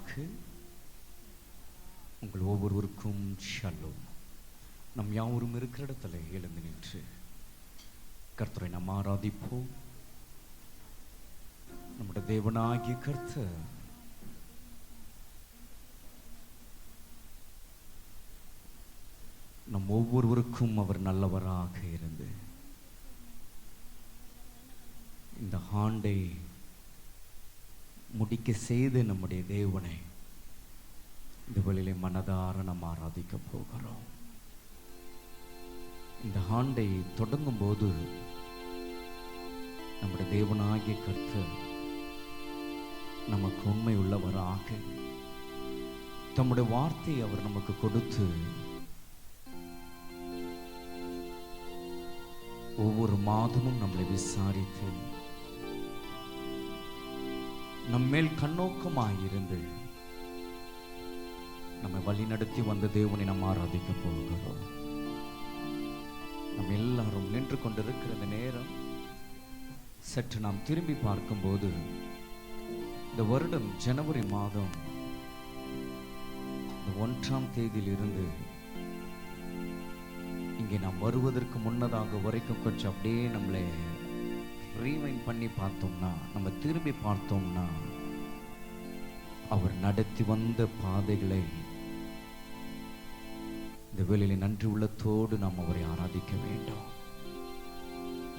செய்வாராக. உங்கள் ஒவ்வொருவருக்கும் ஷல்லோம். நம் யாவரும் இருக்கிற இடத்துல எழுந்து நின்று கர்த்தரை நாம் ஆராதிப்போம். நம்முடைய தேவனாகிய கர்த்தர் நம் ஒவ்வொருவருக்கும் அவர் நல்லவராக இருந்து இந்த ஆண்டை முடிக்க செய்து நம்முடைய தேவனை இந்த வழியிலே மனதார நாம் ஆராதிக்க போகிறோம். இந்த ஆண்டை தொடங்கும் போது நம்முடைய தேவனாகிய கர்த்தர் நமக்கு உண்மை உள்ளவராக தம்முடைய வார்த்தையை அவர் நமக்கு கொடுத்து ஒவ்வொரு மாதமும் நம்மளை விசாரித்து நம்மேல் கண்ணோக்கமாயிருந்து நம்மை வழி நடத்தி வந்த தேவனை நாம் ஆராதிக்க போகிறோம். நம்ம எல்லாரும் நின்று கொண்டிருக்கிற இந்த நேரம் சற்று நாம் திரும்பி பார்க்கும்போது இந்த வருடம் ஜனவரி மாதம் 1ஆம் தேதியிலிருந்து இங்கே நாம் வருவதற்கு முன்னதாக வரைக்கும் கொஞ்சம் அப்படியே நம்மளை ரீவைண்ட் பண்ணி பார்த்தோம்னா, நம்ம திரும்பி பார்த்தோம்னா, அவர் நடத்தி வந்த பாதைகளை இந்த வேளையிலே நன்றி உள்ளத்தோடு நாம் அவரை ஆராதிக்க வேண்டும்.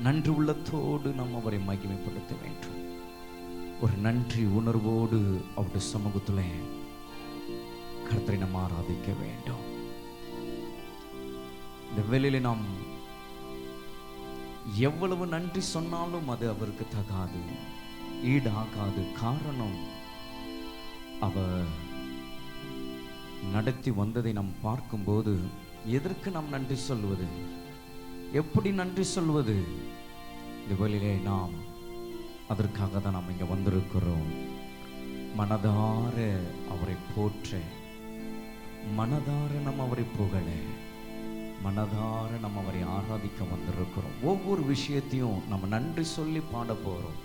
நன்றி உள்ளத்தோடு நாம் அவரை மகிமைப்படுத்த வேண்டும். ஒரு நன்றி உணர்வோடு அவருடைய சமூகத்தில் கர்த்தரை நாம் ஆராதிக்க வேண்டும். இந்த வேளையிலே நாம் எவ்வளவு நன்றி சொன்னாலும் அது அவருக்கு தகாது, ஈடாகாது. காரணம், அவர் நடத்தி வந்ததை நாம் பார்க்கும்போது எதற்கு நாம் நன்றி சொல்வது, எப்படி நன்றி சொல்வது? இந்த வேளையிலே நாம் அதற்காக தான் நாம் இங்கே வந்திருக்கிறோம். மனதார அவரை போற்ற, மனதார நாம் அவரை புகழ, மனதார நம்ம அவரை ஆராதிக்க வந்திருக்கிறோம். ஒவ்வொரு விஷயத்தையும் நம்ம நன்றி சொல்லி பாட போகிறோம்.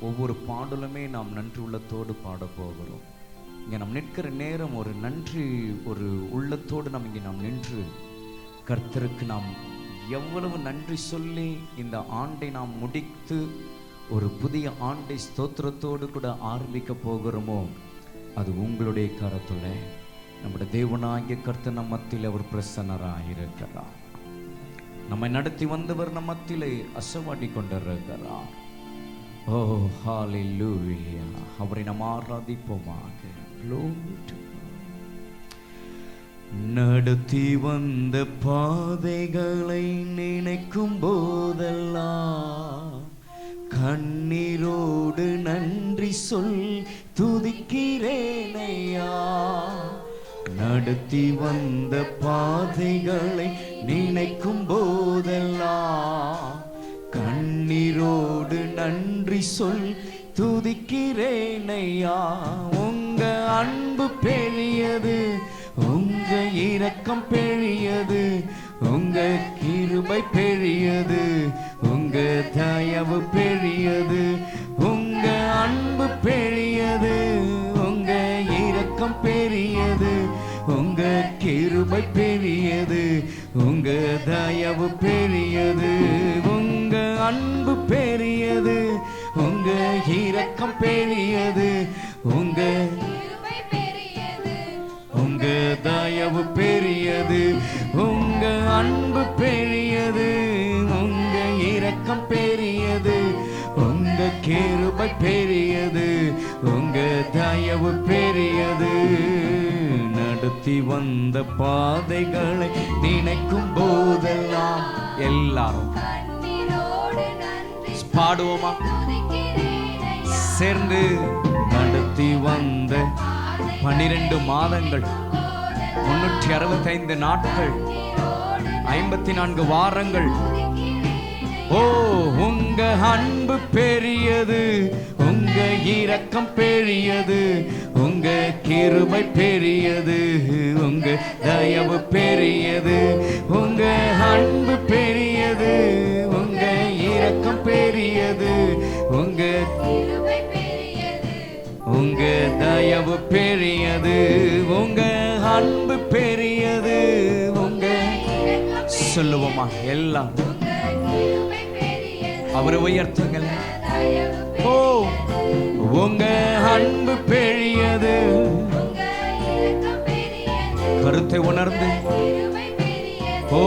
ஒவ்வொரு பாடலுமே நாம் நன்றி உள்ளத்தோடு பாட போகிறோம். இங்கே நாம் நிற்கிற நேரம் ஒரு நன்றி, ஒரு உள்ளத்தோடு நம்ம இங்கே நாம் நின்று கர்த்தருக்கு நாம் எவ்வளவு நன்றி சொல்லி இந்த ஆண்டை நாம் முடித்து ஒரு புதிய ஆண்டை ஸ்தோத்திரத்தோடு கூட ஆரம்பிக்க போகிறோமோ, அது உங்களுடைய கரத்துல நம்முடைய தேவனாகிய கர்த்தர் நம் மத்தியில் அவர் பிரசன்னராக இருக்கிறார். நம்மை நடத்தி வந்தவர் நம் மத்தியிலே அசைவாடி கொண்டிருக்கிறார். ஓ ஹல்லேலூயா, அவரை நாம் ஆராதிப்போமாக. நடத்தி வந்த பாதைகளை நினைக்கும் போதெல்லாம் கண்ணீரோடு நன்றி சொல் துதிக்கிறேனையா. நடத்தி வந்த பாதைகளை நினைக்கும் போதெல்லாம் கண்ணீரோடு நன்றி சொல் துதிக்கிறேனையா. உங்க அன்பு பெரியது, உங்க இரக்கம் பெரியது, உங்க கிருபை பெரியது, உங்க தயவு பெரியது. உங்க அன்பு பெரியது, உங்க இரக்கம் பெரியது, உங்க கிருபை பெரியது, உங்க தயவு பெரியது. உங்க அன்பு பெரியது, உங்க இரக்கம் பெரியது, உங்க உங்க தயவு பெரியது. உங்க அன்பு பெரியது, உங்க இரக்கம் பெரியது, உங்க கிருபை பெரியது, உங்க தயவு பெரியது. நடத்தி வந்த பாதைகளை நினைக்கும் போதெல்லாம் எல்லாரும் பாடுவோமா சேர்ந்து? நடத்தி வந்த 12 மாதங்கள், 365 நாட்கள், 54 வாரங்கள். ஓ, உங்க அன்பு பெரியது, உங்க இரக்கம் பெரியது, உங்க கிருபை பெரியது, உங்க தயவு பெரியது. உங்க அன்பு பெரியது, உங்க இரக்கம் பெரியது, உங்க உங்க தயவு பெரியது. சொல்லுவோமா எல்லாம்? அவரை உயர்த்துங்கள். ஓ உங்க அன்பு பெரியது, கருத்தை உணர்ந்து. ஓ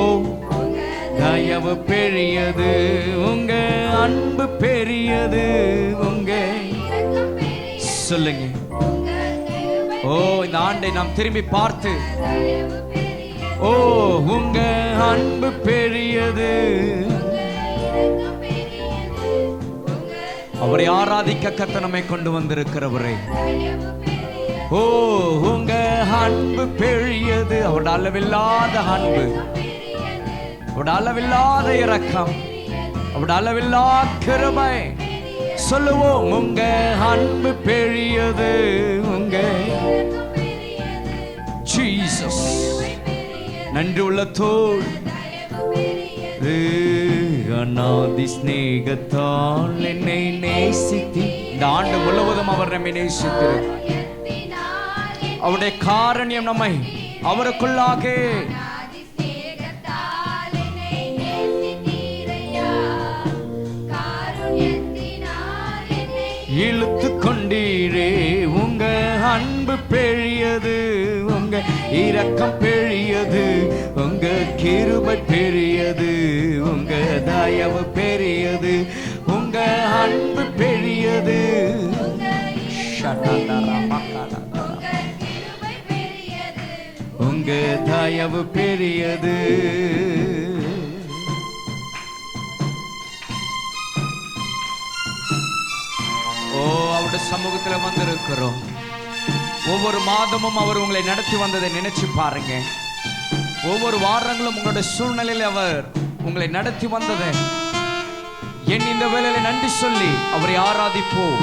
தயவு பெரியது, உங்க அன்பு பெரியது, உங்க சொல்லுங்க. ஓ இந்த ஆண்டை நாம் திரும்பி பார்த்து, ஓ உங்க அன்பு பெரியது. அவரை ஆராதிக்க கர்த்தர் நம்மை கொண்டு வந்திருக்கிறவரை. ஓ உங்க அன்பு பெரியது. அவருடைய அளவில்லாத அன்பு, அவருடைய அளவில்லாத இரக்கம், அவருடைய அளவில்லாத கிருபை. சொல்லுவோம் உங்க அன்பு பெரியது, உங்க ஜீசஸ். நன்றி உள்ளத்தோடு அநாதி ஸ்நேகத்தால் என்னை நேசித்து. இந்த ஆண்டு முழுவதும் அவர் நம்மை நேசித்தார். அவருடைய காரண்யம் நம்மை அவருக்குள்ளாக இழுத்து கொண்டீரே. உங்க அன்பு பெரியது, உங்க இரக்கம் பெரியது, உங்க கிருபை பெரியது, உங்க தயவு பெரியது, உங்க அன்பு பெரியது. உங்க தயவு பெரியது. ஓ அவருடைய சமூகத்தில் வந்திருக்கிறோம். ஒவ்வொரு மாதமும் அவர் உங்களை நடத்தி வந்ததை நினைச்சு பாருங்க. ஒவ்வொரு வாரங்களும் உங்களுடைய சூழ்நிலையில் அவர் உங்களை நடத்தி வந்ததை என் இந்த வேளையில நன்றி சொல்லி அவரை ஆராதிப்போம்.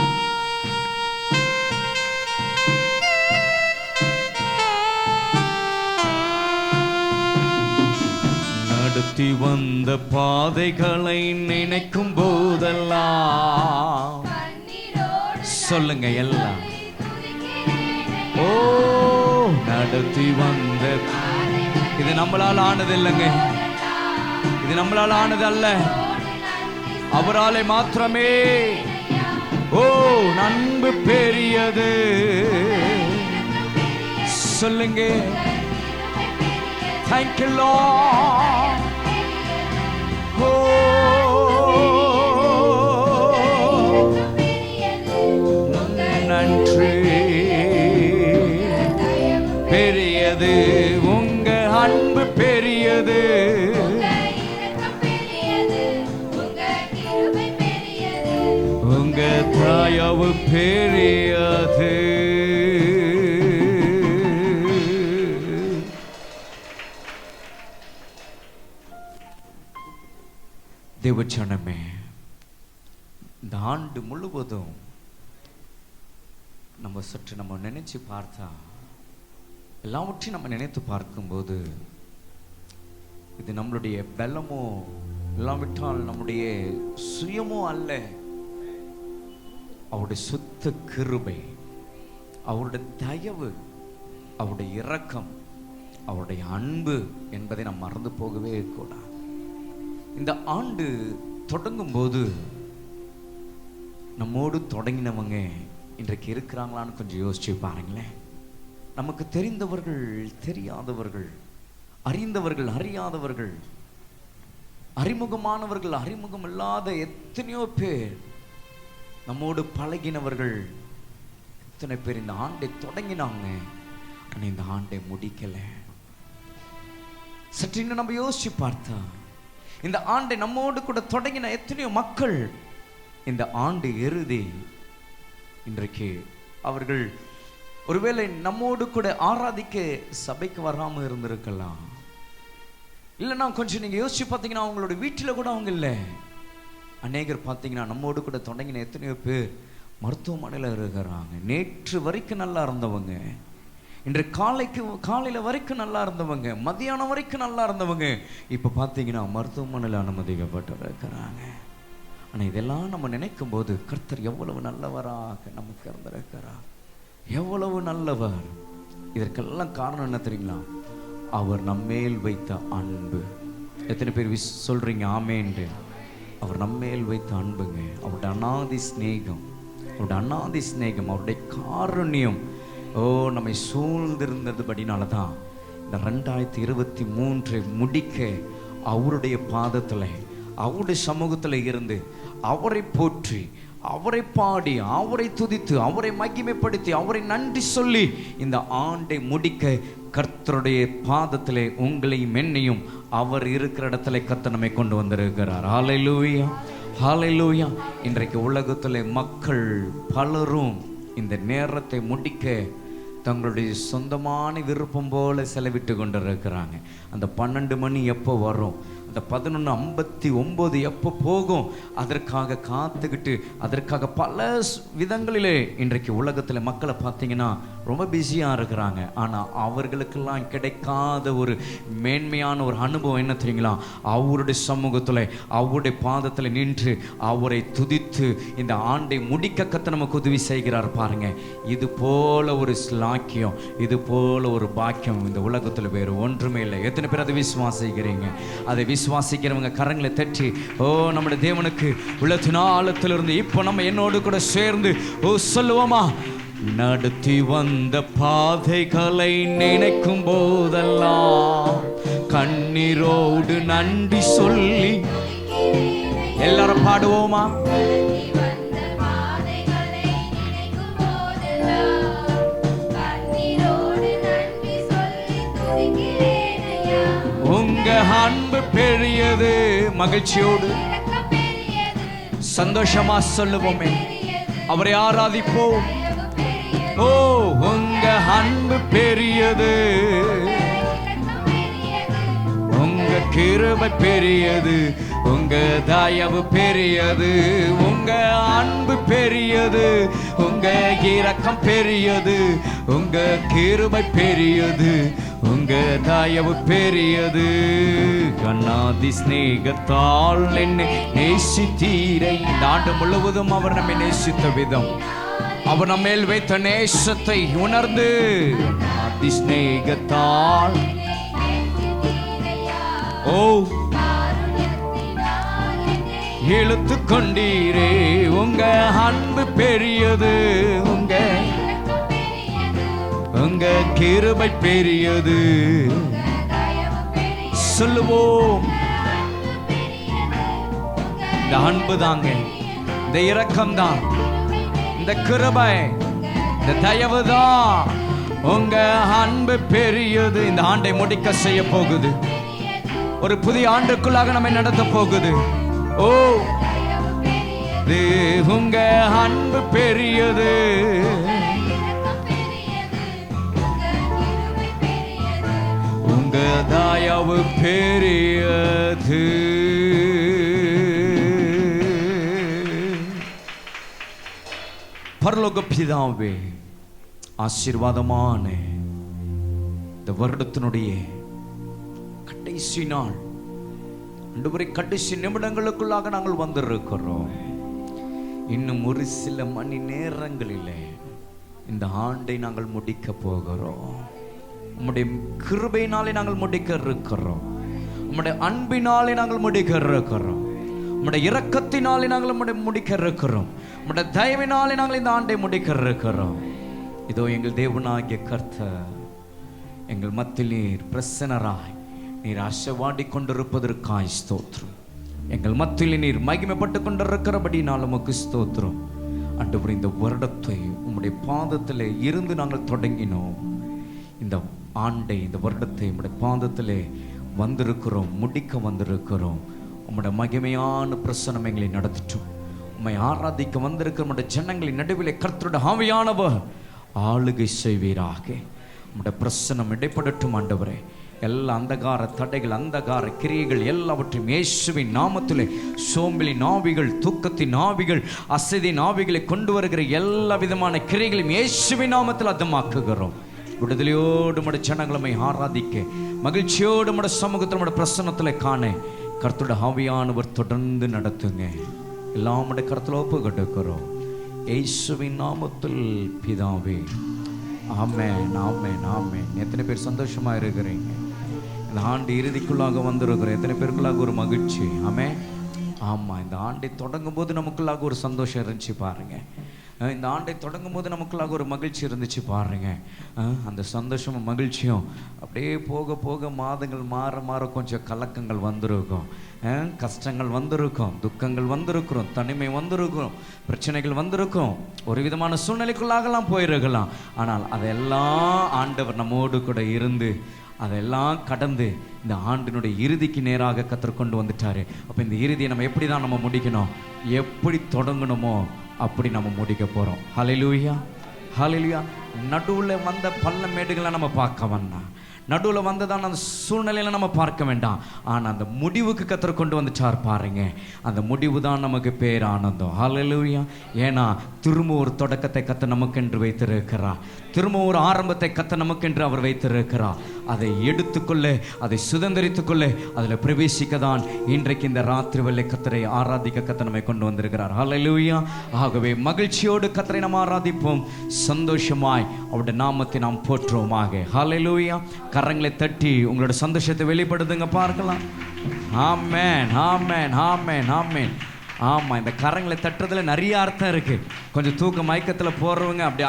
நடத்தி வந்த பாதைகளை நினைக்கும் போதெல்லாம் சொல்லுங்க எல்லாம். ஓ நடத்தி வந்த, இது நம்மளால் ஆனது இல்லைங்க, இது நம்மளால் ஆனது அல்ல, அவராலே மாத்திரமே. ஓ அன்பு பெரியது. சொல்லுங்க. Thank you Lord. நன்றி. பெரியது உங்க அன்பு பெரியது, உங்க தயவு பெரியது. தேவச்சனமே, இந்த ஆண்டு முழுவதும் நம்ம சற்று நம்ம நினைச்சு பார்த்தா, எல்லாவற்றையும் நம்ம நினைத்து பார்க்கும்போது, இது நம்மளுடைய பலமோ இல்லாவிட்டால் நம்முடைய சுயமோ அல்ல, அவருடைய சுத்த கிருபை, அவருடைய தயவு, அவருடைய இரக்கம், அவருடைய அன்பு என்பதை நாம் மறந்து போகவே கூடாது. இந்த ஆண்டு தொடங்கும் போது நம்மோடு தொடங்கினவங்க இன்றைக்கு இருக்கிறாங்களான்னு கொஞ்சம் யோசிச்சு பாருங்களேன். நமக்கு தெரிந்தவர்கள், தெரியாதவர்கள், அறிந்தவர்கள், அறியாதவர்கள், அறிமுகமானவர்கள், அறிமுகம் இல்லாத எத்தனையோ பேர், நம்மோடு பழகினவர்கள், எத்தனை பேர் இந்த ஆண்டை தொடங்கினாங்க, ஆனால் இந்த ஆண்டை முடிக்கல. சற்று இன்னும் நம்ம யோசிச்சு பார்த்தா, இந்த ஆண்டை நம்மோடு கூட தொடங்கின எத்தனையோ மக்கள் இந்த ஆண்டு இறுதி இன்றைக்கு அவர்கள் ஒருவேளை நம்மோடு கூட ஆராதிக்க சபைக்கு வராமல் இருந்திருக்கலாம். இல்லைன்னா கொஞ்சம் நீங்கள் யோசிச்சு பார்த்தீங்கன்னா அவங்களோட வீட்டில் கூட அவங்க இல்லை. அநேகர் பார்த்தீங்கன்னா நம்மோடு கூட தொடங்கின எத்தனையோ பேர் மருத்துவமனையில் இருக்கிறாங்க. நேற்று வரைக்கும் நல்லா இருந்தவங்க, இன்று காலையில் வரைக்கும் நல்லா இருந்தவங்க, மதியானம் வரைக்கும் நல்லா இருந்தவங்க, இப்போ பார்த்தீங்கன்னா மருத்துவமனையில் அனுமதிக்கப்பட்டு இருக்கிறாங்க. ஆனால் இதெல்லாம் நம்ம நினைக்கும் போது கர்த்தர் எவ்வளவு நல்லவராக நமக்கு இருந்திருக்கிறார், எவ்வளவு நல்லவர். இதற்கெல்லாம் காரணம் என்ன தெரியுங்களா? அவர் நம்மேல் வைத்த அன்பு. எத்தனை பேர் சொல்றீங்க ஆமேன்று? அவர் நம்மேல் வைத்த அன்புங்க, அவருடைய அநாதி சிநேகம், அவருடைய அநாதி சிநேகம், அவருடைய காருண்யம் நம்மை சூழ்ந்திருந்ததுபடினால தான் இந்த 2023 முடிக்க அவருடைய பாதத்தில், அவருடைய சமூகத்தில் இருந்து அவரை போற்றி, அவரை பாடி, அவரை துதித்து, அவரை மகிமைப்படுத்தி, அவரை நன்றி சொல்லி இந்த ஆண்டை முடிக்க கர்த்தருடைய பாதத்திலே உங்களையும் என்னையும் அவர் இருக்கிற இடத்துல கர்த்தர் நம்மை கொண்டு வந்திருக்கிறார். ஹல்லேலூயா, ஹல்லேலூயா. இன்றைக்கு உலகத்தில் மக்கள் பலரும் இந்த நேரத்தை முடிக்க தங்களுடைய சொந்தமான விருப்பம் போல செலவிட்டு கொண்டிருக்கிறாங்க. அந்த 12 மணி எப்போ வரும், அந்த 11:59 எப்போ போகும், அதற்காக காத்துக்கிட்டு, அதற்காக பல விதங்களிலே இன்றைக்கு உலகத்தில் மக்களை பார்த்தீங்கன்னா ரொம்ப பிஸியாக இருக்கிறாங்க. ஆனால் அவர்களுக்கெல்லாம் கிடைக்காத ஒரு மேன்மையான ஒரு அனுபவம் என்ன தெரியுங்களா? அவருடைய சமூகத்தில், அவருடைய பாதத்தில் நின்று அவரை துதித்து இந்த ஆண்டை முடிக்க கத்த நமக்கு உதவி செய்கிறார். பாருங்க, இது போல ஒரு ஸ்லாக்கியம், இது போல ஒரு பாக்கியம் இந்த உலகத்தில் வேறு ஒன்றுமே இல்லை. எத்தனை பேர் அதை விசுவாசிக்கிறீங்க? அதை விசுவாசிக்கிறவங்க கரங்களை தட்டி நம்முடைய தேவனுக்கு உள்ளத்தின் ஆழத்திலிருந்து இப்போ நம்ம என்னோடு கூட சேர்ந்து சொல்லுவோமா? நடத்தி வந்த பாதைகளை நினைக்கும் போதெல்லாம் கண்ணீரோடு நன்றி சொல்லி எல்லாரும் பாடுவோமா? உங்க அன்பு பெரியது. மகிழ்ச்சியோடு சந்தோஷமா சொல்லுவோமே, அவரை ஆராதிப்போம். உங்க அன்பு பெரியது, உங்க கிருபை பெரியது, உங்க தயவு பெரியது, உங்க அன்பு பெரியது, உங்க இரக்கம் பெரியது, உங்க கிருபை பெரியது, உங்க தயவு பெரியது. கண்ணாதி ஸ்நேகத்தால் என்னை நேசித்தீரை. இந்த ஆண்டு முழுவதும் அவர் நம்மை நேசித்த விதம், அவர் நம்ம மேல் வைத்த நேசத்தை உணர்ந்து அதி ஸ்நேகத்தால் இழுத்து கொண்டீரே. உங்க அன்பு பெரியது, உங்க கிருபை பெரியது. சொல்லுவோம், இந்த அன்பு தாங்க, இந்த இரக்கம் தான், இந்த கிருபை, இந்த தயவு தான். உங்க அன்பு பெரியது. இந்த ஆண்டை முடிக்க செய்ய போகுது, ஒரு புதிய ஆண்டுக்குள்ளாக நம்மை நடத்த போகுது. உங்க அன்பு பெரியது, உங்க தயவு பெரியது. பரலோக பிதாவே, ஆசீர்வாதமான இந்த வருடத்தினுடைய கடைசி நாள், ஆண்டவரே, கடைசி நிமிடங்களுக்குள்ளாக நாங்கள் வந்திருக்கிறோம். இன்னும் ஒரு சில மணி நேரங்களிலே இந்த ஆண்டை நாங்கள் முடிக்க போகிறோம். உம்முடைய கிருபையினாலே நாங்கள் முடிக்க இருக்கிறோம், உம்முடைய அன்பினாலே நாங்கள் முடிக்க இருக்கிறோம், உம்முடைய இரக்கத்தினாலே நாங்கள் முடிக்க இருக்கிறோம், உம்முடைய தயவினாலே நாங்கள் இந்த ஆண்டை முடிக்க இருக்கிறோம். இதோ எங்கள் தேவனாகிய கர்த்தர் எங்கள் மத்தியில் நீர் பிரசன்னராய் நீர் ஆசைவாடி கொண்டிருப்பதற்காய் ஸ்தோத்திரம். எங்கள் மத்தியில் நீர் மகிமைப்பட்டு கொண்டிருக்கிறபடினால் உமக்கு ஸ்தோத்திரம். ஆண்டவரே, இந்த வருடத்தை உம்முடைய பாதத்தில் இருந்து நாங்கள் தொடங்கினோம். இந்த ஆண்டை, இந்த வருடத்தை உம்முடைய பாதத்தில் வந்திருக்கிறோம், முடிக்க வந்திருக்கிறோம். உம்முடைய மகிமையான பிரசன்னம் எங்களை நடத்திட்டோம். உம்மை ஆராதிக்க வந்திருக்கிற உம்முடைய ஜனங்களின் நடுவிலே கர்த்தருடைய ஆவியானவர் ஆளுகை செய்வீராக. உம்முடைய பிரசன்னம் இடைப்படட்டும் ஆண்டவரே. எல்லா அந்தகார தடைகள், அந்தகார கிரியைகள் எல்லாவற்றையும் இயேசுவின் நாமத்திலே, சோம்பலின் ஆவிகள், தூக்கத்தின் ஆவிகள், அசதியின் ஆவிகளை கொண்டு வருகிற எல்லா விதமான கிரியைகளையும் இயேசுவின் நாமத்தில் அதமாக்குகிறோம். விடுதலையோடு உம்முடைய ஜனங்களை ஆராதிக்க, மகிழ்ச்சியோடு உம்முடைய சமூகத்தில் உம்முடைய பிரசன்னத்தில் காண கர்த்தருடைய ஆவியானவர் தொடர்ந்து நடத்துங்க. எல்லாம் உம்முடைய கருத்தில் ஒப்பு கொடுக்கிறோம் இயேசுவின் நாமத்தில் பிதாவே, ஆமென், ஆமென், ஆமென். எத்தனை பேர் சந்தோஷமா இருக்கிறீங்க? இந்த ஆண்டு இறுதிக்குள்ளாக வந்திருக்கிறோம். எத்தனை பேருக்குள்ளாக ஒரு மகிழ்ச்சி. ஆமென். ஆமாம், இந்த ஆண்டை தொடங்கும் போது நமக்குள்ளாக ஒரு சந்தோஷம் இருந்துச்சு பாருங்க. இந்த ஆண்டை தொடங்கும் போது நமக்குள்ளாக ஒரு மகிழ்ச்சி இருந்துச்சு பாருங்க. அந்த சந்தோஷமும் மகிழ்ச்சியும் அப்படியே போக போக மாதங்கள் மாற மாற கொஞ்சம் கலக்கங்கள் வந்திருக்கும், கஷ்டங்கள் வந்திருக்கும், துக்கங்கள் வந்திருக்கிறோம், தனிமை வந்திருக்கிறோம், பிரச்சனைகள் வந்திருக்கும், ஒரு விதமான சூழ்நிலைக்குள்ளாகலாம் போயிருக்கலாம். ஆனால் அதெல்லாம் ஆண்டவர் நம்மோடு கூட இருந்து அதெல்லாம் கடந்து இந்த ஆண்டினுடைய இறுதிக்கு நேராக கர்த்தர் கொண்டு வந்துட்டாரு. அப்போ இந்த இறுதியை நம்ம எப்படி தான் நம்ம முடிக்கணும், எப்படி தொடங்கணுமோ அப்படி நம்ம முடிக்க போகிறோம். ஹல்லேலூயா, ஹல்லேலூயா. நடுவில் வந்த பள்ள மேடுகளை நம்ம பார்க்க வேண்டாம், நடுவில் வந்ததான அந்த சூழ்நிலையில் நம்ம பார்க்க வேண்டாம். ஆனால் அந்த முடிவுக்கு கர்த்தர் கொண்டு வந்துட்டார் பாருங்க. அந்த முடிவு தான் நமக்கு பேர் ஆனந்தம். ஹல்லேலூயா. ஏன்னா திரும்ப ஒரு தொடக்கத்தை கர்த்தர் நமக்கென்று வைத்திருக்கிறார், திரும்ப ஒரு ஆரம்பத்தை கர்த்தர் நமக்கென்று அவர் வைத்திருக்கிறார். அதை எடுத்துக்கொள்ள, அதை சுதந்திரித்துக்கொள்ள, அதில் பிரவேசிக்க தான் இன்றைக்கு இந்த ராத்திரி வெள்ளை கர்த்தரை ஆராதிக்க கர்த்தர் நம்மை கொண்டு வந்திருக்கிறார். ஹல்லேலூயா. ஆகவே மகிழ்ச்சியோடு கர்த்தரை நாம் ஆராதிப்போம், சந்தோஷமாய் அவருடைய நாமத்தை நாம் போற்றுவோமாக. ஹல்லேலூயா. கரங்களை தட்டி உங்களோட சந்தோஷத்தை வெளிப்படுத்துங்க பார்க்கலாம். ஆமென், ஆமென், ஆமென், ஆமென். ஆமாம், இந்த கரங்களை தட்டுறதுல நிறைய அர்த்தம் இருக்கு. கொஞ்சம் தூக்க மயக்கத்தில் போடுறவங்க அப்படியே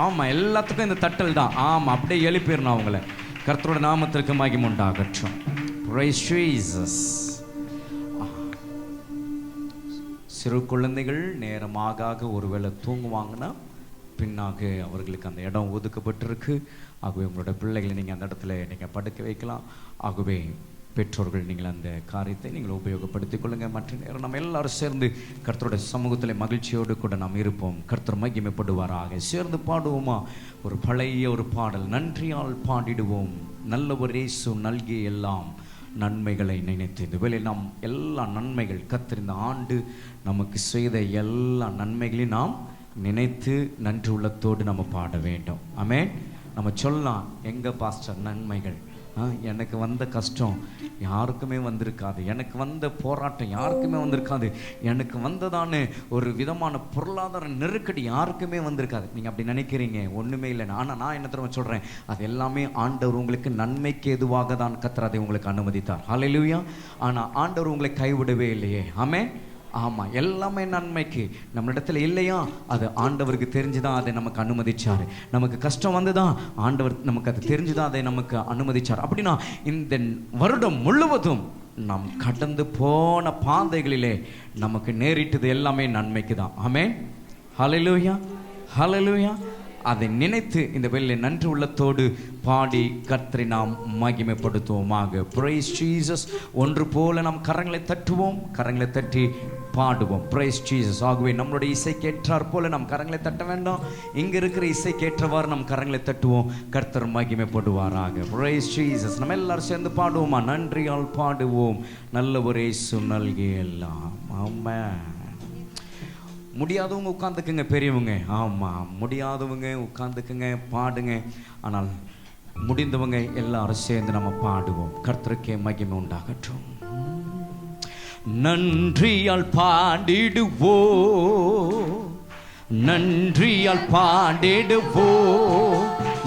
ஆமாம், எல்லாத்துக்கும் இந்த தட்டல் தான். ஆமாம், அப்படியே எழுப்பிடணும் அவங்கள. கர்த்தரோட நாமத்திற்கு மகிமை உண்டாகட்டும். Price Jesus. சிறு குழந்தைகள் நேரமாக ஒருவேளை தூங்குவாங்கன்னா பின்னாக அவர்களுக்கு அந்த இடம் ஒதுக்கப்பட்டிருக்கு. ஆகவே உங்களோட பிள்ளைகளை நீங்கள் அந்த இடத்துல நீங்கள் படுக்க வைக்கலாம். ஆகவே பெற்றோர்கள் நீங்கள் அந்த காரியத்தை நீங்கள் உபயோகப்படுத்திக் கொள்ளுங்கள். மற்ற நேரம் நம்ம எல்லாரும் சேர்ந்து கர்த்தரோட சமூகத்தில் மகிழ்ச்சியோடு கூட நாம் இருப்போம். கர்த்தர் மகிமைப்படுவாராக. சேர்ந்து பாடுவோமா ஒரு பழைய ஒரு பாடல், நன்றியால் பாடிடுவோம் நல்லவர் இயேசு நல்கிய எல்லாம் நன்மைகளை நினைத்து. இந்த வேளையில் நாம் எல்லா நன்மைகள், கர்த்தர் இந்த ஆண்டு நமக்கு செய்த எல்லா நன்மைகளையும் நாம் நினைத்து நன்றி உள்ளத்தோடு நம்ம பாட வேண்டும். ஆமென். நம்ம சொல்லலாம், எங்க பாஸ்டர் நன்மைகள், எனக்கு வந்த கஷ்டம் யாருக்குமே வந்திருக்காது, எனக்கு வந்த போராட்டம் யாருக்குமே வந்திருக்காது, எனக்கு வந்ததான ஒரு விதமான பொருளாதார நெருக்கடி யாருக்குமே வந்திருக்காது. நீங்கள் அப்படி நினைக்கிறீங்க, ஒன்றுமே இல்லை. ஆனால் நான் என்ன தெரியுமா சொல்கிறேன், அது எல்லாமே ஆண்டவர் உங்களுக்கு நன்மைக்கு எதுவாக தான் கர்த்தர் அதை உங்களுக்கு அனுமதித்தார். ஹல்லேலூயா. ஆனால் ஆண்டவர் உங்களை கைவிடவே இல்லையே. ஆமென். ஆமாம், எல்லாமே நன்மைக்கு. நம்மளிடத்துல இல்லையா, அது ஆண்டவருக்கு தெரிஞ்சுதான் அதை நமக்கு அனுமதிச்சார். நமக்கு கஷ்டம் வந்துதான் ஆண்டவர் நமக்கு அது தெரிஞ்சுதான் அதை நமக்கு அனுமதிச்சார். அப்படின்னா இந்த வருடம் முழுவதும் நாம் கடந்து போன பாதைகளிலே நமக்கு நேரிட்டது எல்லாமே நன்மைக்கு தான். ஆமென். ஹல்லேலூயா, ஹல்லேலூயா. அதை நினைத்து இந்த வேளையிலே நன்றி உள்ளத்தோடு பாடி கர்த்தரை நாம் மகிமைப்படுத்துவோமாக. Price Jesus. ஒன்று போல நாம் கரங்களை தட்டுவோம், கரங்களை தட்டி பாடுவோம். Price Jesus. ஆகவே நம்மளுடைய இசைக்கு ஏற்றார் போல நாம் கரங்களை தட்ட வேண்டாம், இங்கே இருக்கிற இசைக்கு ஏற்றவாறு நாம் கரங்களை தட்டுவோம். கர்த்தர் மகிமைப்படுவாராக. Price Jesus. நம்ம எல்லாரும் சேர்ந்து பாடுவோமா, நன்றியால் பாடுவோம் நல்லவர் இயேசு நல்கிய எல்லாம். ஆமென். முடியாதவங்க உட்காந்துக்குங்க, பெரியவங்க. ஆமாம், முடியாதவங்க உட்காந்துக்குங்க, பாடுங்க. ஆனால் முடிந்தவங்க எல்லாரும் சேர்ந்து நம்ம பாடுவோம். கர்த்தருக்கே மகிமை உண்டாகட்டும். நன்றியால் பாடிடுவோ, நன்றியால் பாடிடுவோ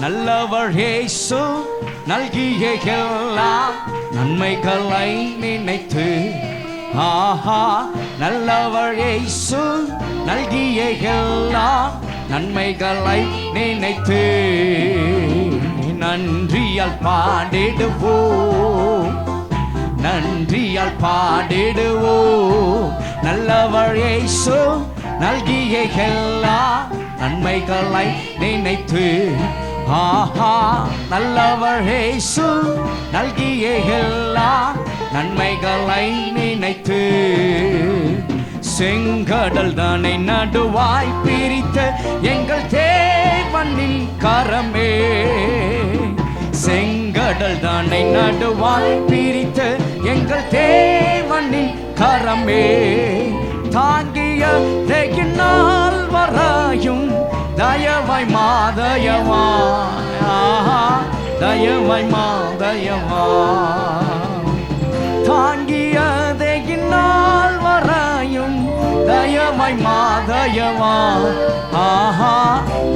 நல்லவர் இயேசு நல்கிய எல்லாம் நன்மைகளை நினைத்து. ஆஹா, நல்லவர் இயேசு நல்கிய எல்லாம் நன்மைகளை நினைத்து. நன்றியால் பாடிடுவோம், நன்றியால் பாடிடுவோம் நல்லவர் இயேசு நல்கிய எல்லாம் நன்மைகளை நினைத்து. ஆஹா, நல்லவர் இயேசு நல்கிய எல்லாம் நன்மைகளை நினைத்து. செங்கடல் தானை நடுவாய் பிரித்த எங்கள் தேவனின் கரமே, செங்கடல் தானை நடுவாய் பிரித்த எங்கள் தேவனின் கரமே, தாங்கிய தேகினால் வராயும் தயவாய் மாதயவாய். ஆஹா, தயவாய் மாதயவாய், தாங்கிய தேகினால் வராயும் தயவாய் மாதயவாய். ஆஹா,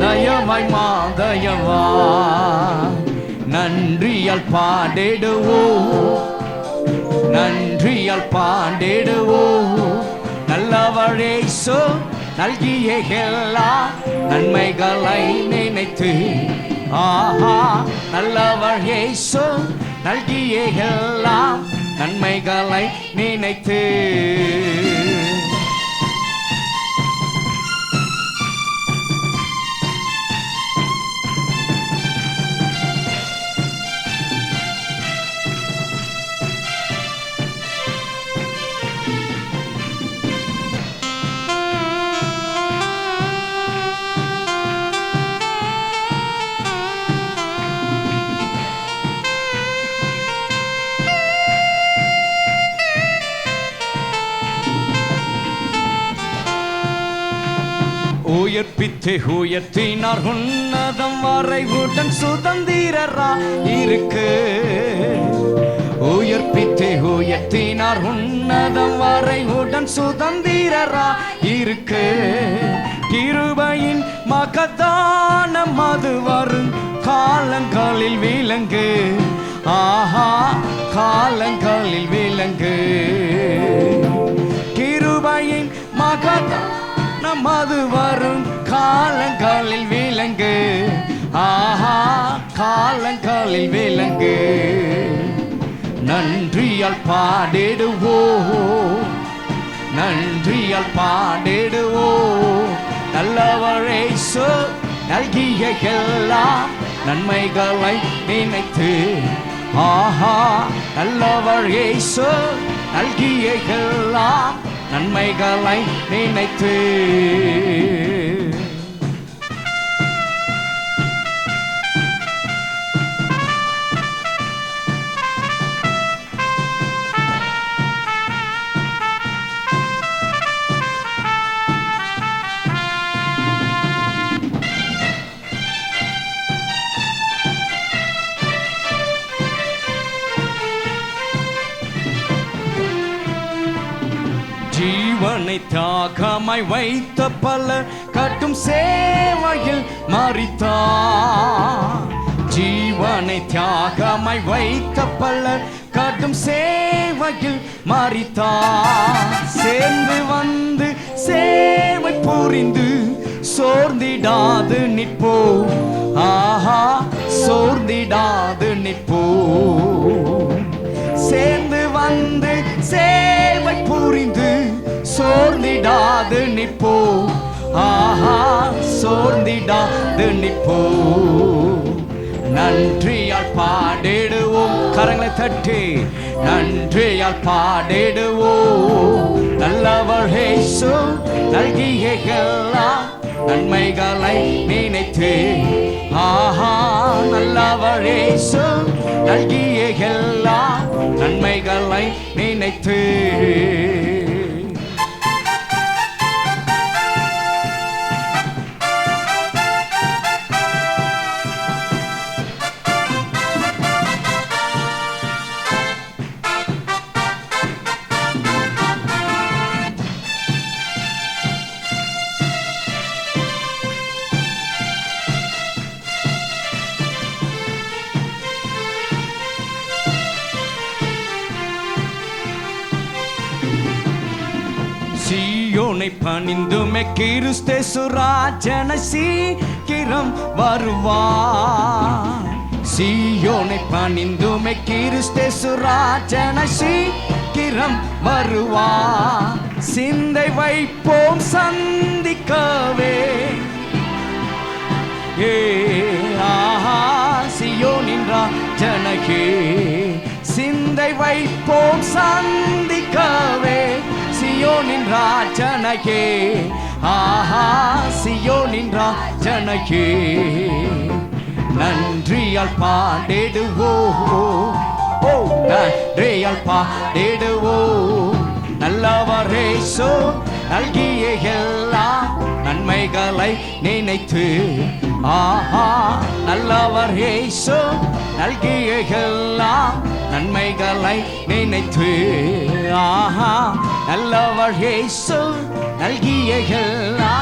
தயவாய் மாதயவாய். நன்றியால் பாடிடுவோம், நன்றியால் பாடிடுவோம். நல்லவர் இயேசு நல்கிய எல்லா நன்மைகளை நினைத்து, ஆஹா நல்லவர் இயேசு நல்கிய எல்லா நன்மைகளை நினைத்து. உயிர்ப்பித்து உயர்த்தினார் உன்னதம் வரை உடன் சுதந்திரரா இருக்கு. உயிர்ப்பித்து உயர்த்தினார் உன்னதம் வரை உடன் சுதந்திரரா இருக்கு. கிருபையின் மகதானம் அது வரும் காலங்களில் விளங்கு, ஆஹா காலங்களில் விளங்கு. கிருபையின் மகதானம் நமது வரும் காலங்களில் விளங்கு, ஆஹா காலங்களில் விளங்கு. நன்றியால் பாடிடுவோம், நன்றியால் பாடிடுவோம். நல்லவர் இயேசு நல்கிய எல்லா நன்மைகளை நினைத்து, ஆஹா நல்லவர் இயேசு நல்கிய எல்லா நன்மைகளை நினைத்து. ஜீவனை தியாகமாய் வைத்த பல கட்டும் சேவையில் மரித்தார். ஜீவனை தியாகமாய் வைத்த பல கட்டும் சேவையில் மரித்தார். சேர்ந்து வந்து சேவை புரிந்து சோர்ந்திடாது நிற்போ, ஆஹா சோர்ந்திடாது நிற்போ. சேர்ந்து வந்து சேவை புரிந்து சோர்ந்திடாது நிற்போ, ஆஹா சோர்ந்திடாது நிற்போ. நன்றியால் பாடிடுவோம், கரங்களை தட்டி நன்றியால் பாடிடுவோம். நல்லவர் இயேசு நல்கிய எல்லா நன்மைகளை நினைத்து, ஆஹா நல்லவர் இயேசு நல்கிய எல்லா நன்மைகளை நினைத்து. சீயோனை பணிந்துமே கிறிஸ்தேசு ராஜனை சீக்கிரம் வருவார். சீயோனை பணிந்துமே கிறிஸ்தேசு ராஜனை சீக்கிரம் வருவார். சிந்தை வைப்போம் சந்திக்கவே, ஏ ஆஹா சீயோனின் ராஜனையே. சிந்தை வைப்போம் சந்திக்கவே சியோனின் ராஜனையே, ஆஹா சியோனின் ராஜனையே. நன்றியால் பாடிடுவோம், ஓ நன்றியால் பாடிடுவோம். நல்லவர் இயேசு நல்கிய எல்லா நன்மைகளை நினைத்து, ஆஹா நல்லவர் இயேசு நல்கிய எல்லா நன்மைகளை நினைத்து, ஆஹா நல்லவர் இயேசு நல்கிய எல்லா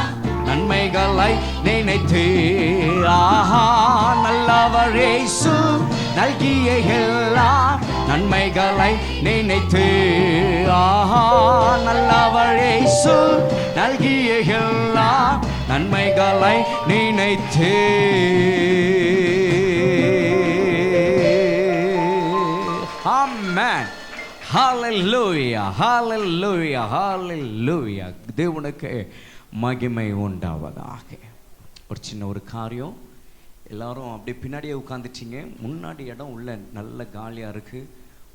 நன்மைகளை நினைத்து, ஆஹா நல்லவர் இயேசு நல்கிய எல்லா நன்மைகளை நினைத்து ஆஹா நல்லவர் இயேசு நல்கிய எல்லா நன்மைகளை நினைத்து ஆமென். ஹல்லேலூயா ஹல்லேலூயா ஹல்லேலூயா. தேவனுக்கு மகிமை உண்டாவதாக. ஒரு சின்ன ஒரு காரியம், எல்லாரும் அப்படியே பின்னாடியே உட்காந்துச்சிங்க. முன்னாடி இடம் உள்ள நல்ல காலியாக இருக்குது.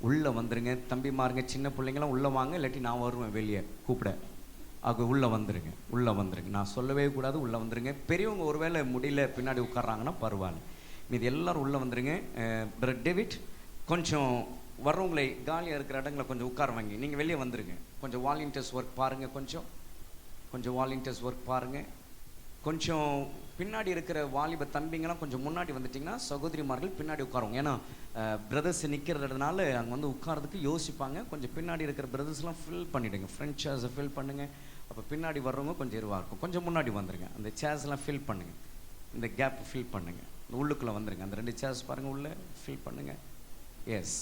உள்ளே வந்துடுங்க தம்பிமாருங்க, சின்ன பிள்ளைங்களாம் உள்ளே வாங்க, இல்லாட்டி நான் வருவேன் வெளியே கூப்பிட. ஆக உள்ளே வந்துடுங்க, உள்ளே வந்துடுங்க. நான் சொல்லவே கூடாது, உள்ளே வந்துடுங்க. பெரியவங்க ஒருவேளை முடியல பின்னாடி உட்கார்றாங்கன்னா பரவாயில்ல, மீது எல்லோரும் உள்ளே வந்துடுங்க. பிரதர் டேவிட், கொஞ்சம் வர்றவங்களை காலியாக இருக்கிற இடங்களை கொஞ்சம் உட்கார வாங்கி நீங்கள் வெளியே வந்துடுங்க. கொஞ்சம் வாலண்டியர்ஸ் ஒர்க் பாருங்கள், கொஞ்சம் வாலண்டியர்ஸ் ஒர்க் பாருங்கள். கொஞ்சம் பின்னாடி இருக்கிற வாலிப தம்பிங்கெல்லாம் கொஞ்சம் முன்னாடி வந்துட்டிங்கன்னா சகோதரிமார்கள் பின்னாடி உட்காருவோம். ஏன்னா பிரதர்ஸ் நிற்கிறதுனால அங்கே வந்து உட்காரதுக்கு யோசிப்பாங்க. கொஞ்சம் பின்னாடி இருக்கிற பிரதர்ஸ்லாம் ஃபில் பண்ணிவிடுங்க, ஃப்ரண்ட் சேர்ஸை ஃபில் பண்ணுங்கள். அப்போ பின்னாடி வர்றவங்க கொஞ்சம் இருவாக இருக்கும். கொஞ்சம் முன்னாடி வந்துடுங்க, அந்த சேர்ஸ்லாம் ஃபில் பண்ணுங்கள், இந்த கேப் ஃபில் பண்ணுங்கள். உள்ளுக்குள்ளே வந்துடுங்க, அந்த 2 சேர்ஸ் பாருங்கள், உள்ளே ஃபில் பண்ணுங்கள். எஸ்,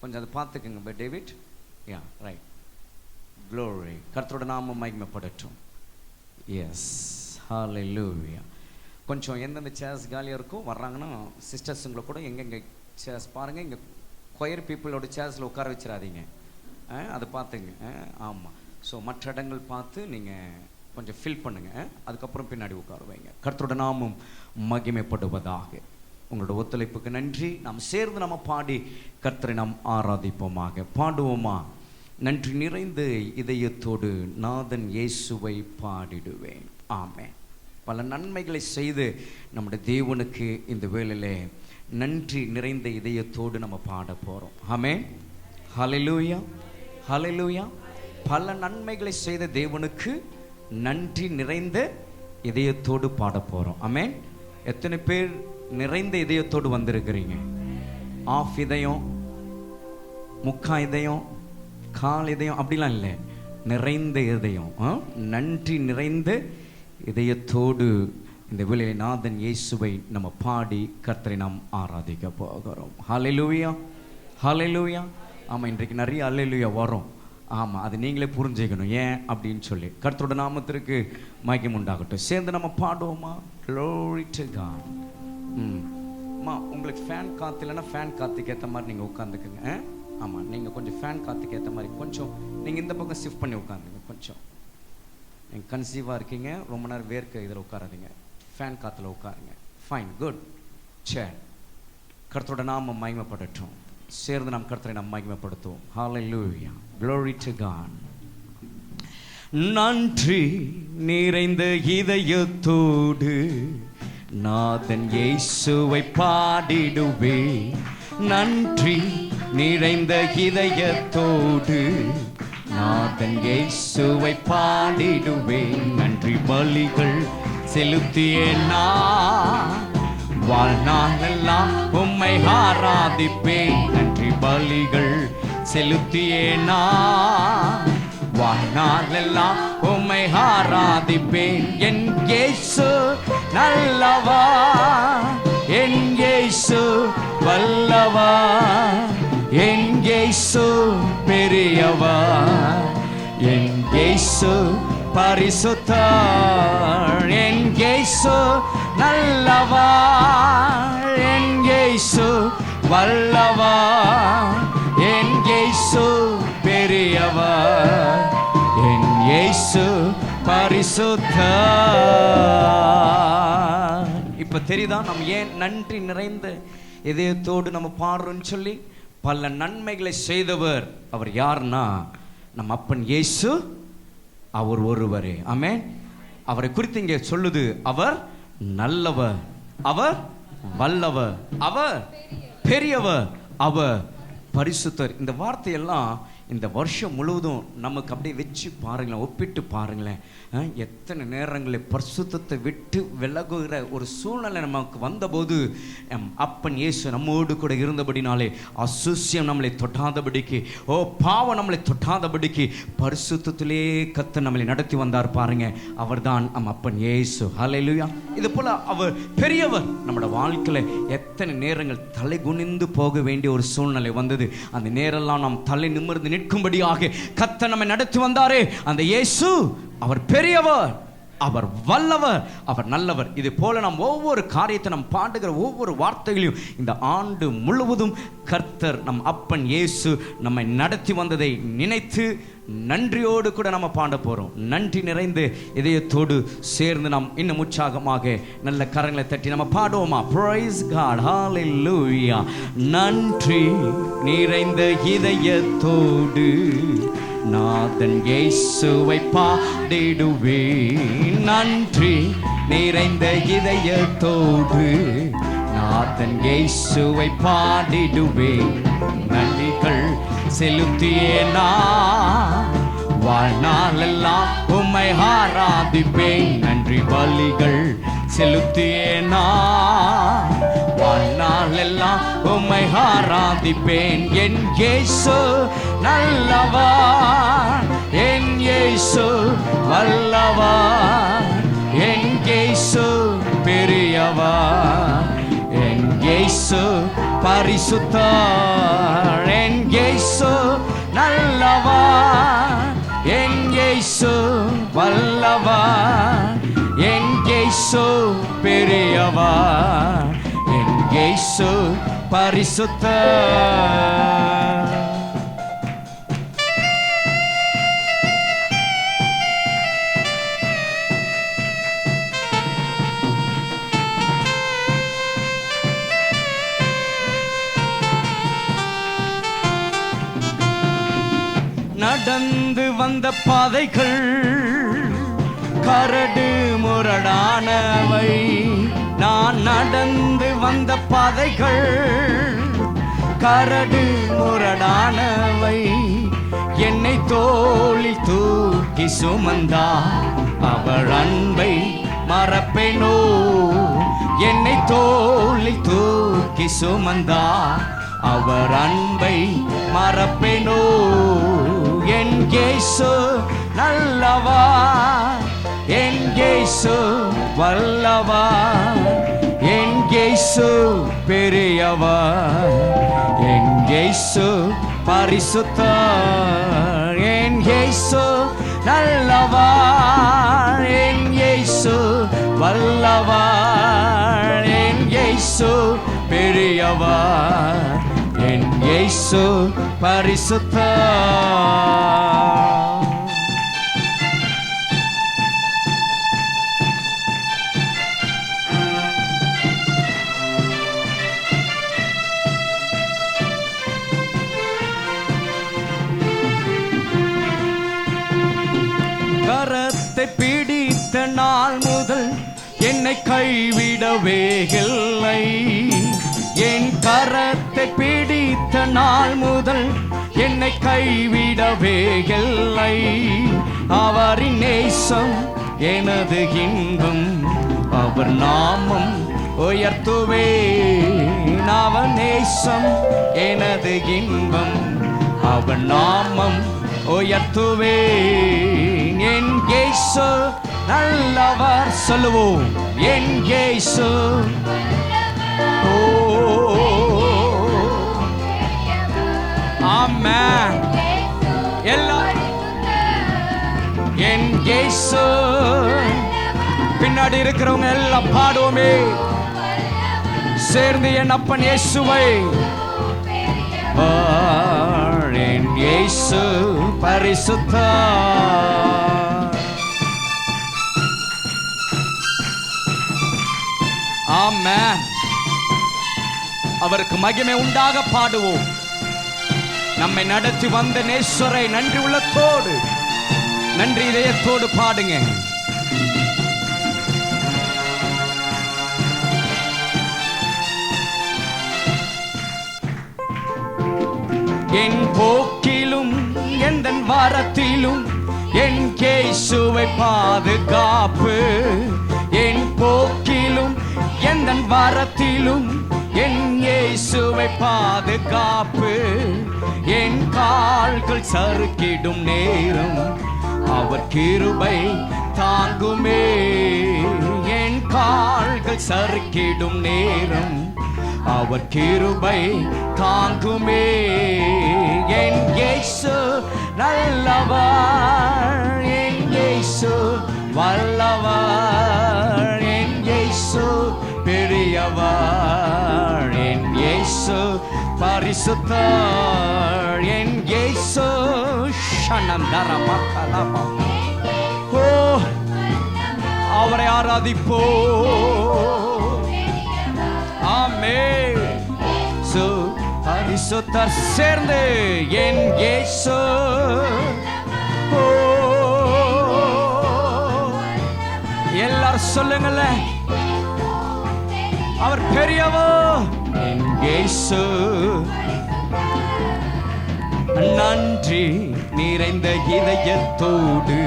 கொஞ்சம் அதை பார்த்துக்குங்க by David. Yeah right, glory. கர்த்தரோட நாமம் மகிமைப்படட்டும். எஸ், ஹல்லேலூயா. கொஞ்சம் எந்தெந்த சேர்ஸ் காலியாக இருக்கும் வர்றாங்கன்னா சிஸ்டர்ஸுங்களை கூட எங்கெங்கே சேர்ஸ் பாருங்கள். இங்கே கொயர் பீப்புளோட சேர்ஸில் உட்கார வச்சிடாதீங்க, அதை பார்த்துங்க. ஆமாம், ஸோ மற்ற இடங்கள் பார்த்து நீங்கள் கொஞ்சம் ஃபில் பண்ணுங்கள். அதுக்கப்புறம் பின்னாடி உட்கார வைங்க. கர்த்தரோட நாமம் மகிமைப்படுவதாக. உங்களோட ஒத்துழைப்புக்கு நன்றி. நாம் சேர்ந்து நம்ம பாடி கர்த்தரை நாம் ஆராதிப்போமாக. பாடுவோமா? நன்றி நிறைந்த இதயத்தோடு நாதன் இயேசுவை பாடிடுவேன். ஆமென். பல நன்மைகளை செய்து நம்முடைய தேவனுக்கு இந்த வேளையிலே நன்றி நிறைந்த இதயத்தோடு நம்ம பாட போகிறோம். ஆமென். ஹல்லேலூயா ஹல்லேலூயா. பல நன்மைகளை செய்த தேவனுக்கு நன்றி நிறைந்த இதயத்தோடு பாட போகிறோம். ஆமென். எத்தனை பேர் நிறைந்த இதயத்தோடு வந்திருக்கிறீங்க? ஆஃப் இதயம், முக்கா இதயம், கால் இதயம் அப்படிலாம் இல்லை, நிறைந்த இதயம். நன்றி நிறைந்த இதயத்தோடு இந்த வேளையிலே நாதன் இயேசுவை நம்ம பாடி கர்த்தரை நாம் ஆராதிக்க போகிறோம். ஹல்லேலூயா ஹல்லேலூயா. ஆமாம், இன்றைக்கு நிறைய ஹல்லேலூயா வரும். ஆமாம், அது நீங்களே புரிஞ்சுக்கணும் ஏன் அப்படின்னு சொல்லி. கர்த்தரோட நாமத்திற்கு மகிமை உண்டாகட்டும். சேர்ந்து நம்ம பாடுவோமா? Glory to God. உங்களுக்கு ஃபேன் காற்று இல்லைன்னா ஃபேன் காற்றுக்கு ஏற்ற மாதிரி நீங்கள் உட்காந்துக்குங்க. ஆமாம், நீங்கள் கொஞ்சம் ஃபேன் காற்றுக்கு ஏற்ற மாதிரி கொஞ்சம் நீங்கள் இந்த பக்கம் ஷிஃப்ட் பண்ணி உட்காந்துங்க. கொஞ்சம் நீங்கள் கன்சீவாக இருக்கீங்க, ரொம்ப நேரம் வேர்க்க இதில் உட்காராதீங்க, ஃபேன் காற்றுல உட்காருங்க. Fine, good. சரி, கர்த்தரோட நாமம் மகிமைப்படட்டும். சேர்ந்து நாம் கர்த்தரை நாம் மகிமைப்படுத்துவோம். ஹல்லேலூயா, glory to God. நன்றி நிறைந்த இதயத்தோடு நாதன் இயேசுவை பாடிடுவே. நன்றி நிறைந்த இதயத்தோடு நாதன் இயேசுவை பாடிடுவே. நன்றி பலிகள் செலுத்தியே நான் வாழ்நாளெல்லாம் உம்மை ஆராதிப்பேன். நன்றி பலிகள் செலுத்தியே நான் வாழ்நாளெல்லாம் உம்மை ஆராதிப்பேன். என் இயேசு நல்லவா, என் இயேசு வல்லவா, என் இயேசு பெரியவா, என் இயேசு பரிசுத்தர், என் இயேசு நல்லவா, என் இயேசு வல்லவா, என் இயேசு பெரியவா, என் இயேசு பரிசுத்தர். இப்ப தெரியுதா நம்ம ஏன் நன்றி நிறைந்த இதயத்தோடு நம்ம பாடுறோம்னு சொல்லி? பல நன்மைகளை செய்தவர் அவர் யாருன்னா நம்ம அப்பன் இயேசு. அவர் ஒருவரே. ஆமென். அவரை குறித்து இங்கே சொல்லுது, அவர் நல்லவர், அவர் வல்லவர், அவர் பெரியவர், அவர் பரிசுத்தர். இந்த வார்த்தையெல்லாம் இந்த வருஷம் முழுவதும் நமக்கு அப்படியே வச்சு பாருங்களேன், ஒப்பிட்டு பாருங்களேன். எத்தனை நேரங்களில் பரிசுத்தத்தை விட்டு விலகுகிற ஒரு சூழ்நிலை நமக்கு வந்தபோது அப்பன் இயேசு நம்மோடு கூட இருந்தபடினாலே அசுசியம் நம்மளை தொட்டாதபடிக்கு, பாவம் நம்மளை தொட்டாதபடிக்கு பரிசுத்தத்திலே கர்த்தர் நம்மளை நடத்தி வந்தார் பாருங்க. அவர்தான் நம் அப்பன் இயேசு. ஹல்லேலூயா. இது போல அவர் பெரியவர். நம்மளோட வாழ்க்கையில எத்தனை நேரங்கள் தலை குனிந்து போக வேண்டிய ஒரு சூழ்நிலை வந்தது. அந்த நேரெல்லாம் நாம் தலை நிமிர்ந்து நிற்கும்படியாக கர்த்தர் நம்மை நடத்தி வந்தாரே அந்த இயேசு, அவர் பெரியவர், அவர் வல்லவர், அவர் நல்லவர். இது போல நாம் ஒவ்வொரு காரியத்தை நாம் பாடுகிற ஒவ்வொரு வார்த்தைகளையும் இந்த ஆண்டு முழுவதும் கர்த்தர் நம் அப்பன் இயேசு நம்மை நடத்தி வந்ததை நினைத்து நன்றியோடு கூட நம்ம பாட போறோம். நன்றி நிறைந்த இதயத்தோடு சேர்ந்து நாம் இன்னும் உற்சாகமாக நல்ல கரங்களை தட்டி நம்ம பாடுவோமா? Praise God, hallelujah. நன்றி நிறைந்த இதயத்தோடு நாதன் இயேசுவை பாடிடுவேன். நன்றி நிறைந்த இதயத்தோடு நாதன் இயேசுவை பாடிடுவேன். நன்றிகள் செலுத்தியேனா வாழ்நாளெல்லாம் உம்மை ஆராதிப்பேன். நன்றி பலிகள் செலுத்தியேனா வாழ்நாளெல்லாம் உம்மை ஆராதிப்பேன். என் இயேசு நல்லவர், என் இயேசு வல்லவர், என் இயேசு பெரியவர், என் இயேசு பரிசுத்தர், என் இயேசு நல்லவர், என் இயேசு வல்லவர், என் இயேசு பெரியவர், என் இயேசு பரிசுத்தர். நடந்து வந்த பாதைகள் கரடு முரடானவை. நான் நடந்து வந்த பாதைகள் கரடு முரடானவை. என்னை தோளில் தூக்கி சுமந்தா அவர் அன்பை மறப்பேனோ. என்னை தோளில் தூக்கி சுமந்தா அவர் அன்பை மறப்பேனோ. என் இயேசு நல்லவர், என் இயேசு வல்லவர், என் இயேசு பெரியவர், என் இயேசு பரிசுத்தர், என் இயேசு நல்லவர், என் இயேசு வல்லவர், என் இயேசு பெரியவர், என் இயேசு பரிசுத்தர். கரத்தை பிடித்த நாள் முதல் என்னை கைவிடவே இல்லை. என் கரத்தை பிடித்த நாள் முதல் என்னை கைவிடவே இல்லை. அவரின் நேசம் எனது இன்பம், அவர் நாமம் உயர்த்துவேன். அவர் நேசம் எனது இன்பம், அவர் நாமம் உயர்த்துவேன். என் இயேசு நல்லவர் சொல்லுவோம். என் இயேசு ஆமென். என் இயேசு பின்னாடி இருக்கிறவங்க எல்லாம் பாடுவோமே சேர்ந்து என் அப்பன் இயேசுவை. என் இயேசு பரிசுத்தர். ஆமென். அவருக்கு மகிமை உண்டாக பாடுவோம். நம்மை நடத்தி வந்த நேசரை நன்றி உள்ளத்தோடு நன்றி இதயத்தோடு பாடுங்க. என் போக்கிலும் எந்தன் வரத்திலும் என் இயேசுவை பாதுகாப்பு. என் போக்கிலும் எந்தன் வரத்திலும் என் இயேசுவை பாதுகாப்பு. என் கால்கள் சறுக்கிடும் நேரம் அவர் கிருபை தாங்குமே. என் கால்கள் சறுக்கிடும் நேரம் அவர் கிருபை தாங்குமே. என் இயேசு நல்லவர், என் இயேசு வல்லவர், என் இயேசு பெரியவர், என் இயேசு பரிசுத்தர், என் இயேசு ஷனந்தரமகலப. ஓ, அவரை ஆராதிப்போ. ஆமென். பரிசுத்தர் சேர்ந்து என் இயேசு. ஓ, எல்லாரும் சொல்லுங்கள, அவர் பெரியவர். என் இயேசு நன்றி நிறைந்த இதயத்தோடு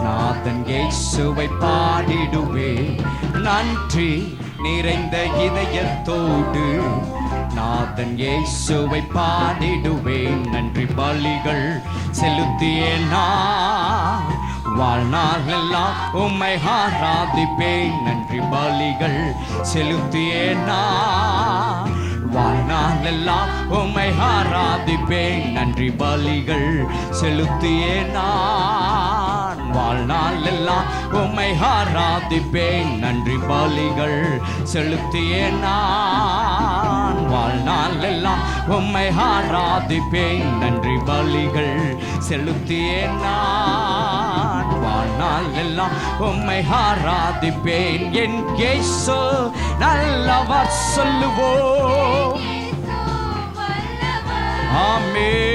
நாதன் இயேசுவை பாடிடுவே. நன்றி நிறைந்த இதயத்தோடு நாதன் இயேசுவை பாடிடுவேன். நன்றி பலிகள் செலுத்தியேன் நான் வாழ்நாள் எல்லாம் உம்மை ஆராதிப்பேன். நன்றி பலிகள் செலுத்தியேன் நான் வாழ்நாள் எல்லாம் உம்மை ஆராதிப்பேன். நன்றி பலிகள் செலுத்தியேன் நான் வாழ்நாள் எல்லாம் உம்மை ஆராதிப்பேன். நன்றி பலிகள் செலுத்தியேன் நான் வாழ்நாள் எல்லாம் உம்மை ஆராதிப்பேன். நன்றி பலிகள் செலுத்தியேன் நான் வாழ்நாள் எல்லாம் உம்மை ஆராதிப்பேன். என் இயேசு நல்லவர் சொல்லுவோம். ஆமென்.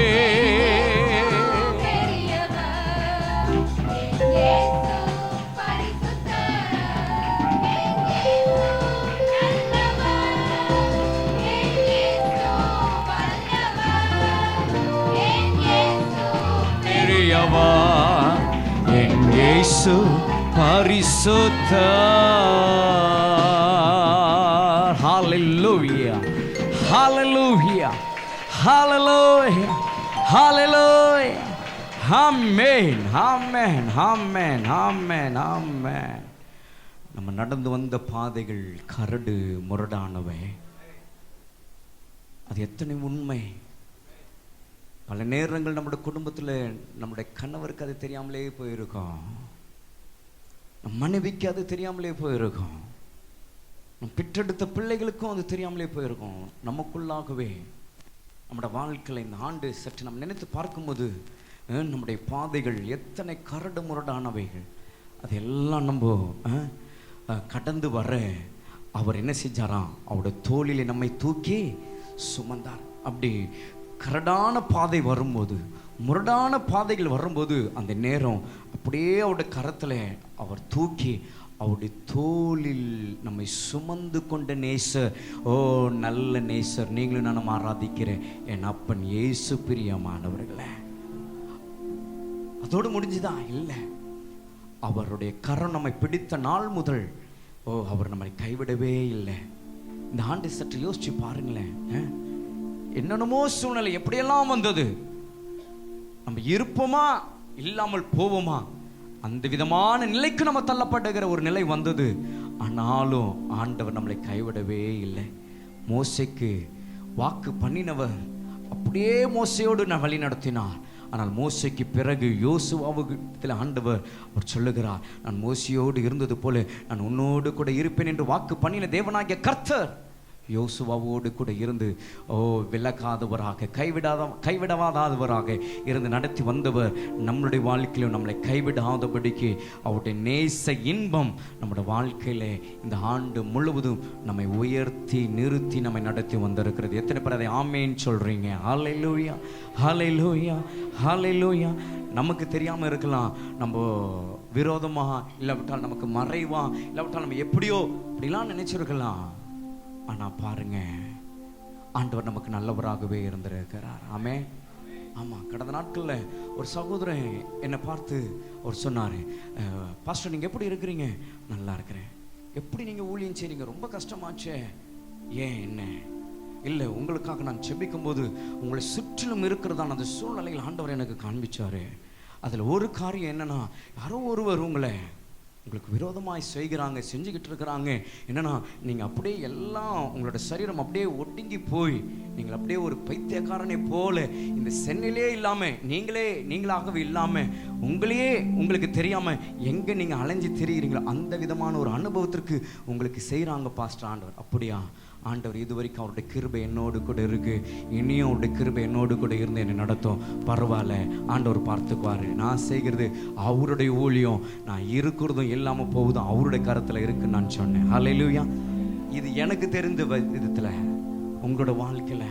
என் இயேசு பரிசுத்தர். ஹல்லேலூயா, ஹல்லேலூயா, ஹல்லேலூயா, ஹல்லேலூயா. ஆமென், ஆமென், ஆமென், ஆமென், ஆமென். நம்ம நடந்து வந்த பாதைகள் கரடு முரடானவை. அது எத்தனை உண்மை. பல நேரங்கள் நம்முடைய குடும்பத்தில் நம்முடைய கணவருக்கு அது தெரியாமலே போயிருக்கோம், நம் மனைவிக்கு அது தெரியாமலே போயிருக்கோம், நம் பெற்றெடுத்த பிள்ளைகளுக்கும் அது தெரியாமலே போயிருக்கோம். நமக்குள்ளாகவே நம்முடைய வாழ்க்கையில் இந்த ஆண்டு சற்று நம்ம நினைத்து பார்க்கும்போது நம்முடைய பாதைகள் எத்தனை கரடு முரடானவைகள். அதெல்லாம் நம்ம கடந்து வர அவர் என்ன செஞ்சாராம், அவருடைய தோளிலே நம்மை தூக்கி சுமந்தார். அப்படி கரடான பாதை வரும்போது, முரடான பாதைகள் வரும்போது, அந்த நேரம் அப்படியே அவருடைய கரத்தில் அவர் தூக்கி அவருடைய தோளில் நம்மை சுமந்து கொண்ட நேசர். ஓ நல்ல நேசர், நீங்களும் நானும் ஆராதிக்கிறேன் என் அப்பன் இயேசு பிரியமானவர்களே. அதோடு முடிஞ்சுதான் இல்லை, அவருடைய கரம் நம்மை பிடித்த நாள் முதல் அவர் நம்மை கைவிடவே இல்லை. இந்த ஆண்டு சற்று யோசிச்சு பாருங்களேன், என்னென்னமோ சூழ்நிலை எப்படியெல்லாம் வந்தது, நம்ம இருப்போமா இல்லாமல் போவோமா அந்த விதமான நிலைக்கு நம்ம தள்ளப்படுகிற ஒரு நிலை வந்தது. ஆனாலும் ஆண்டவர் நம்மளை கைவிடவே இல்லை. மோசேக்கு வாக்கு பண்ணினவர் அப்படியே மோசையோடு நான் வழி நடத்தினார். ஆனால் மோசைக்கு பிறகு யோசுவாவுக்கு ஆண்டவர் அவர் சொல்லுகிறார், நான் மோசையோடு இருந்தது போல நான் உன்னோடு கூட இருப்பேன் என்று வாக்கு பண்ணின தேவனாகிய கர்த்தர் யோசுவாவோடு கூட இருந்து விலகாதவராக கைவிடாதவராக இருந்து நடத்தி வந்தவர் நம்மளுடைய வாழ்க்கையிலும் நம்மளை கைவிடாதபடிக்கு அவருடைய நேச இன்பம் நம்முடைய வாழ்க்கையில இந்த ஆண்டு முழுவதும் நம்மை உயர்த்தி நிறுத்தி நம்மை நடத்தி வந்திருக்கிறது. எத்தனை பேர் அதை ஆமேன்னு சொல்றீங்க? ஹல்லேலூயா, ஹல்லேலூயா, ஹல்லேலூயா. நமக்கு தெரியாம இருக்கலாம், நம்ம விரோதமா இல்லாவிட்டால் நமக்கு மறைவா இல்லாவிட்டால் நம்ம எப்படியோ அப்படிலாம் நினைச்சிருக்கலாம். ஆனா பாருங்க, ஆண்டவர் நமக்கு நல்லவராகவே இருந்திருக்கிறார். ஆமென். ஆமாம், கடந்த நாட்களில் ஒரு சகோதரன் என்னை பார்த்து அவர் சொன்னார், பாஸ்டர் நீங்கள் எப்படி இருக்கிறீங்க? நல்லா இருக்கிறேன். எப்படி நீங்கள் ஊழியம் செய்றீங்க? ரொம்ப கஷ்டமாச்சே. ஏன் என்ன? இல்லை, உங்களுக்காக நான் செபிக்கும் போது உங்களை சுற்றிலும் இருக்கிறதான அந்த சூழ்நிலையில் ஆண்டவர் எனக்கு காண்பிச்சாரு. அதில் ஒரு காரியம் என்னன்னா, யாரோ ஒருவர் உங்களுக்கு விரோதமாய் செய்கிறாங்க, செஞ்சுக்கிட்டு இருக்கிறாங்க. என்னன்னா, நீங்கள் அப்படியே எல்லாம் உங்களோட சரீரம் அப்படியே ஒடுங்கி போய் நீங்கள் அப்படியே ஒரு பைத்தியக்காரனை போல இந்த சென்னையிலே இல்லாமல் நீங்களாகவே இல்லாமல் உங்களுக்கு தெரியாமல் எங்கே நீங்கள் அலைஞ்சு தெரிகிறீங்களோ அந்த விதமான ஒரு அனுபவத்திற்கு உங்களுக்கு செய்கிறாங்க பாஸ்டர் ஆண்டவர். அப்படியா? ஆண்டவர் இதுவரைக்கும் அவருடைய கிருபை என்னோடு கூட இருக்கு, இனியும் அவருடைய கிருபை என்னோடு கூட இருந்து என்னை நடத்தும். பரவாயில்ல, ஆண்டவர் பார்த்துக்குவாரு. நான் செய்கிறது அவருடைய ஊழியம், நான் இருக்கிறதும் இல்லாமல் போகுதும் அவருடைய கரத்தில் இருக்குன்னு நான் சொன்னேன். ஹல்லேலூயா. இது எனக்கு தெரிந்த விதத்தில் உங்களோட வாழ்க்கையில்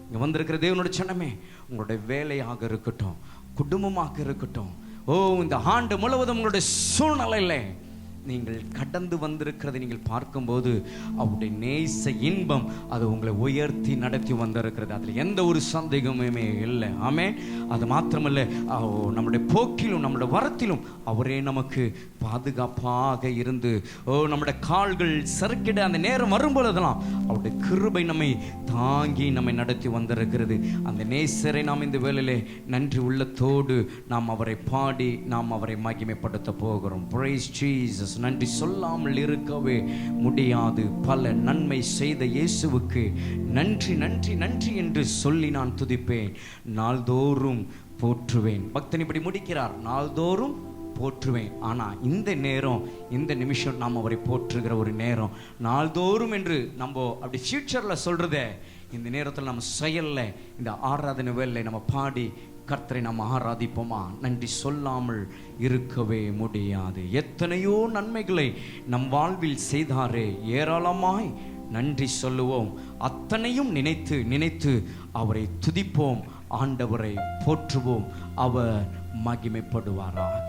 இங்கே வந்திருக்கிற தேவனோட சொன்னமே, உங்களுடைய வேலையாக இருக்கட்டும், குடும்பமாக இருக்கட்டும், இந்த ஆண்டு முழுவதும் உங்களுடைய சூழ்நிலையில் நீங்கள் கடந்து வந்திருக்கிறதை நீங்கள் பார்க்கும்போது அவருடைய நேச இன்பம் அது உங்களை உயர்த்தி நடத்தி வந்திருக்கிறது. அதில் எந்த ஒரு சந்தேகமுமே இல்லை. ஆமென். அது மாத்திரமல்ல, நம்முடைய போக்கிலும் நம்முடைய வரத்திலும் அவரே நமக்கு பாதுகாப்பாக இருந்து நம்முடைய கால்கள் சறுக்கிட அந்த நேரம் வரும்பொழுதெல்லாம் அவருடைய கிருபை நம்மை தாங்கி நம்மை நடத்தி வந்திருக்கிறது. அந்த நேசரை நாம் இந்த வேளையிலே நன்றி உள்ளத்தோடு நாம் அவரை பாடி நாம் அவரை மகிமைப்படுத்த போகிறோம். Praise Jesus. நன்றி சொல்லாமல் இருக்கவே முடியாது. பல நன்மை செய்த இயேசுவுக்கு நன்றி நன்றி நன்றி என்று சொல்லி நான் துதிப்பேன், நாள்தோறும் போற்றுவேன். பக்தன் இப்படி முடிக்கிறார், நாள்தோறும் போற்றுவேன். ஆனால் இந்த நேரம், இந்த நிமிஷம் நாம் அவரை போற்றுகிற ஒரு நேரம். நாள்தோறும் என்று நம்ம அப்படி ஃபியூச்சரில் சொல்கிறத இந்த நேரத்தில் நம்ம செயலில் இந்த ஆராதனை வேலை நம்ம பாடி கர்த்தரை நாம் ஆராதிப்போமா? நன்றி சொல்லாமல் இருக்கவே முடியாது. எத்தனையோ நன்மைகளை நம் வாழ்வில் செய்தாரே, ஏராளமாய் நன்றி சொல்லுவோம். அத்தனையும் நினைத்து நினைத்து அவரை துதிப்போம், ஆண்டவரை போற்றுவோம், அவர் மகிமைப்படுவாராக.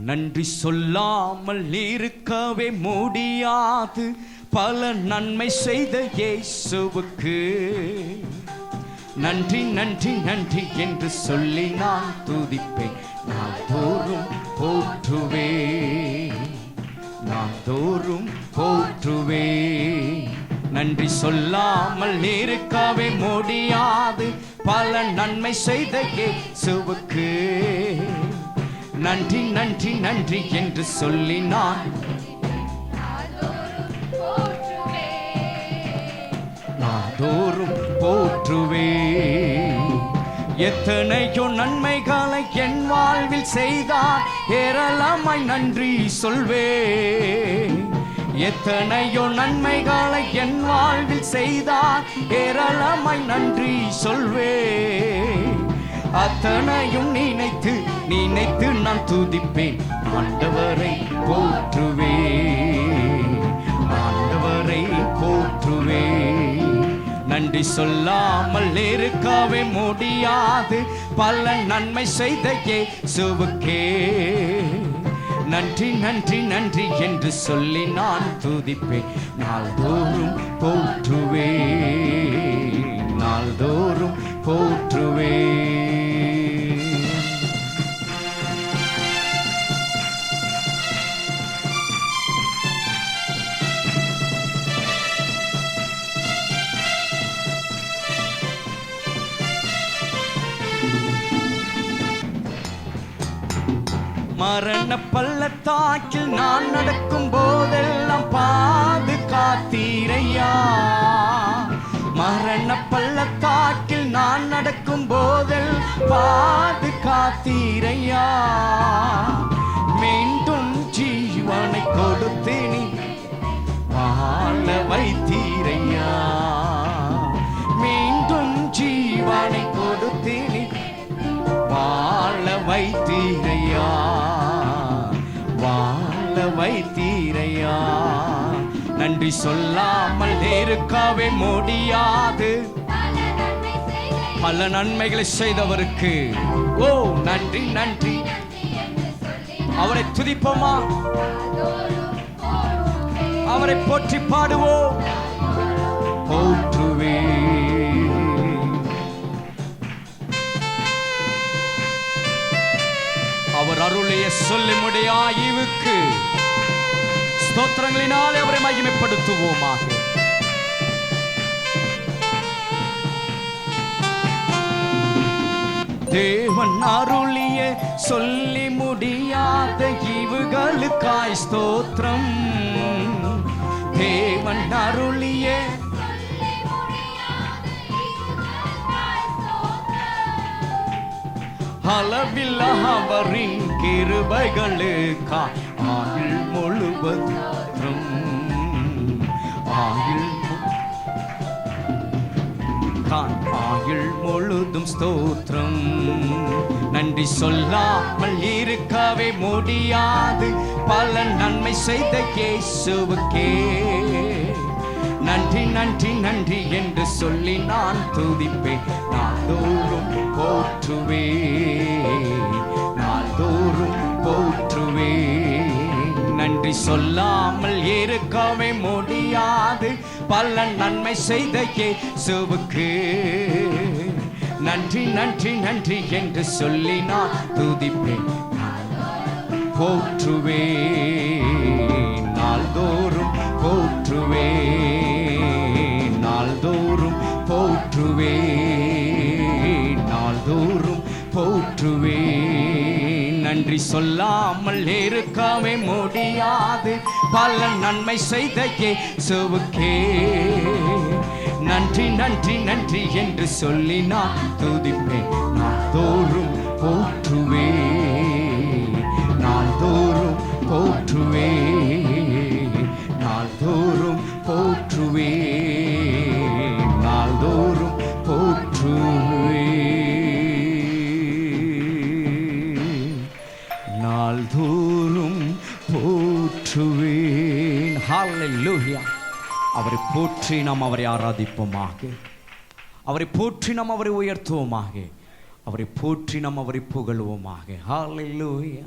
நன்றி சொல்லாமல் இருக்கவே முடியாது, பல நன்மை செய்த இயேசுவுக்கு நன்றி நன்றி நன்றி என்று சொல்லி நான் துதிப்பேன், நான் தோறும் போற்றுவேன், நான் தோறும் போற்றுவேன். நன்றி சொல்லாமல் இருக்கவே முடியாது, பல நன்மை செய்த இயேசுவுக்கு நன்றி நன்றி நன்றி என்று சொல்லி நான் நாள்தோறும் போற்றுவேன். எத்தனையோ நன்மைகளை என் வாழ்வில் செய்தார், ஏராளமாய் நன்றி சொல்வேன். எத்தனையோ நன்மைகளை என் வாழ்வில் செய்தார், ஏராளமாய் நன்றி சொல்வேன். அத்தனையும் நினைத்து நினைத்து நான் துதிப்பேன், ஆண்டவரை போற்றுவேன், ஆண்டவரை போற்றுவேன். நன்றி சொல்லாமல் இருக்கவே முடியாது, பல நன்மை செய்த இயேசுவுக்கே நன்றி நன்றி நன்றி என்று சொல்லி நான் துதிப்பேன், நாள்தோறும் போற்றுவேன், நாள்தோறும் போற்றுவேன். மரண பள்ளத்தாக்கில் நான் நடக்கும் போதெல்லாம் பாதுகாத்தீரையா, மரண பள்ளத்தாக்கில் நான் நடக்கும் போதெல் பாதுகாத்தீரையா. மீண்டும் ஜீவனை கொடுத்து நீ வாழ வைத்தீரையா, மீண்டும் ஜீவனை கொடுத்து நீ வாழ வைத்தீரையா, வாழ வைத்தீரையா. நன்றி சொல்லாமல் இருக்கவே முடியாது, பல நன்மைகளை செய்தவருக்கு நன்றி நன்றி. அவரை துதிப்போமா? அவரை போற்றி பாடுவோம். போற்றுவேன், சொல்லி முடியா ஈவுக்கு ஸ்தோத்திரங்களினாலே அவரை மகிமைப்படுத்துவோமாக. தேவன் அருளிய சொல்லி முடியாத ஈவுகளுக்காய் ஸ்தோத்திரம். தேவன் அருளிய அளவில் அவரின் கிருபைகளுக்காய் ஆயுள் முழுவதும் ஆயுள் முழுதும் ஸ்தோத்திரம். நன்றி சொல்லாமல் இருக்கவே முடியாது, பல நன்மை செய்த இயேசுவுக்கே நன்றி நன்றி நன்றி என்று சொல்லி நான் துதிப்பேன். நாள்தோறும் போற்றுவேன், நாள்தோறும் போற்றுவேன். நன்றி சொல்லாமல் இருக்கவே முடியாது, பல நன்மை செய்த இயேசுவுக்கு நன்றி நன்றி நன்றி என்று சொல்லி நான் துதிப்பேன். போற்றுவேன், நாள்தோறும் போற்றுவேன், நாள்தோறும் போற்றுவேன், நாள்தோறும் போற்றுவேன். நன்றி சொல்லாமல் இருக்கவே முடியாது, பல நன்மை செய்த இயேசுவுக்கே நன்றி நன்றி நன்றி என்று சொல்லி நான் துதிப்பேன். நாள்தோறும் போற்றுவேன், நாள்தோறும் போற்றுவேன், நாள்தோறும் போற்றுவேன், நாள்தோறும் போற்றுவேன், நாள்தோறும் போற்றுவேன். ஹல்லேலூயா. அவரை போற்றி நாம் அவரை ஆராதிப்போமாக, அவரை போற்றி நாம் அவரை உயர்த்துவோமாக, அவரை போற்றி நாம் அவரை புகழ்வோமாக. ஹல்லேலூயா.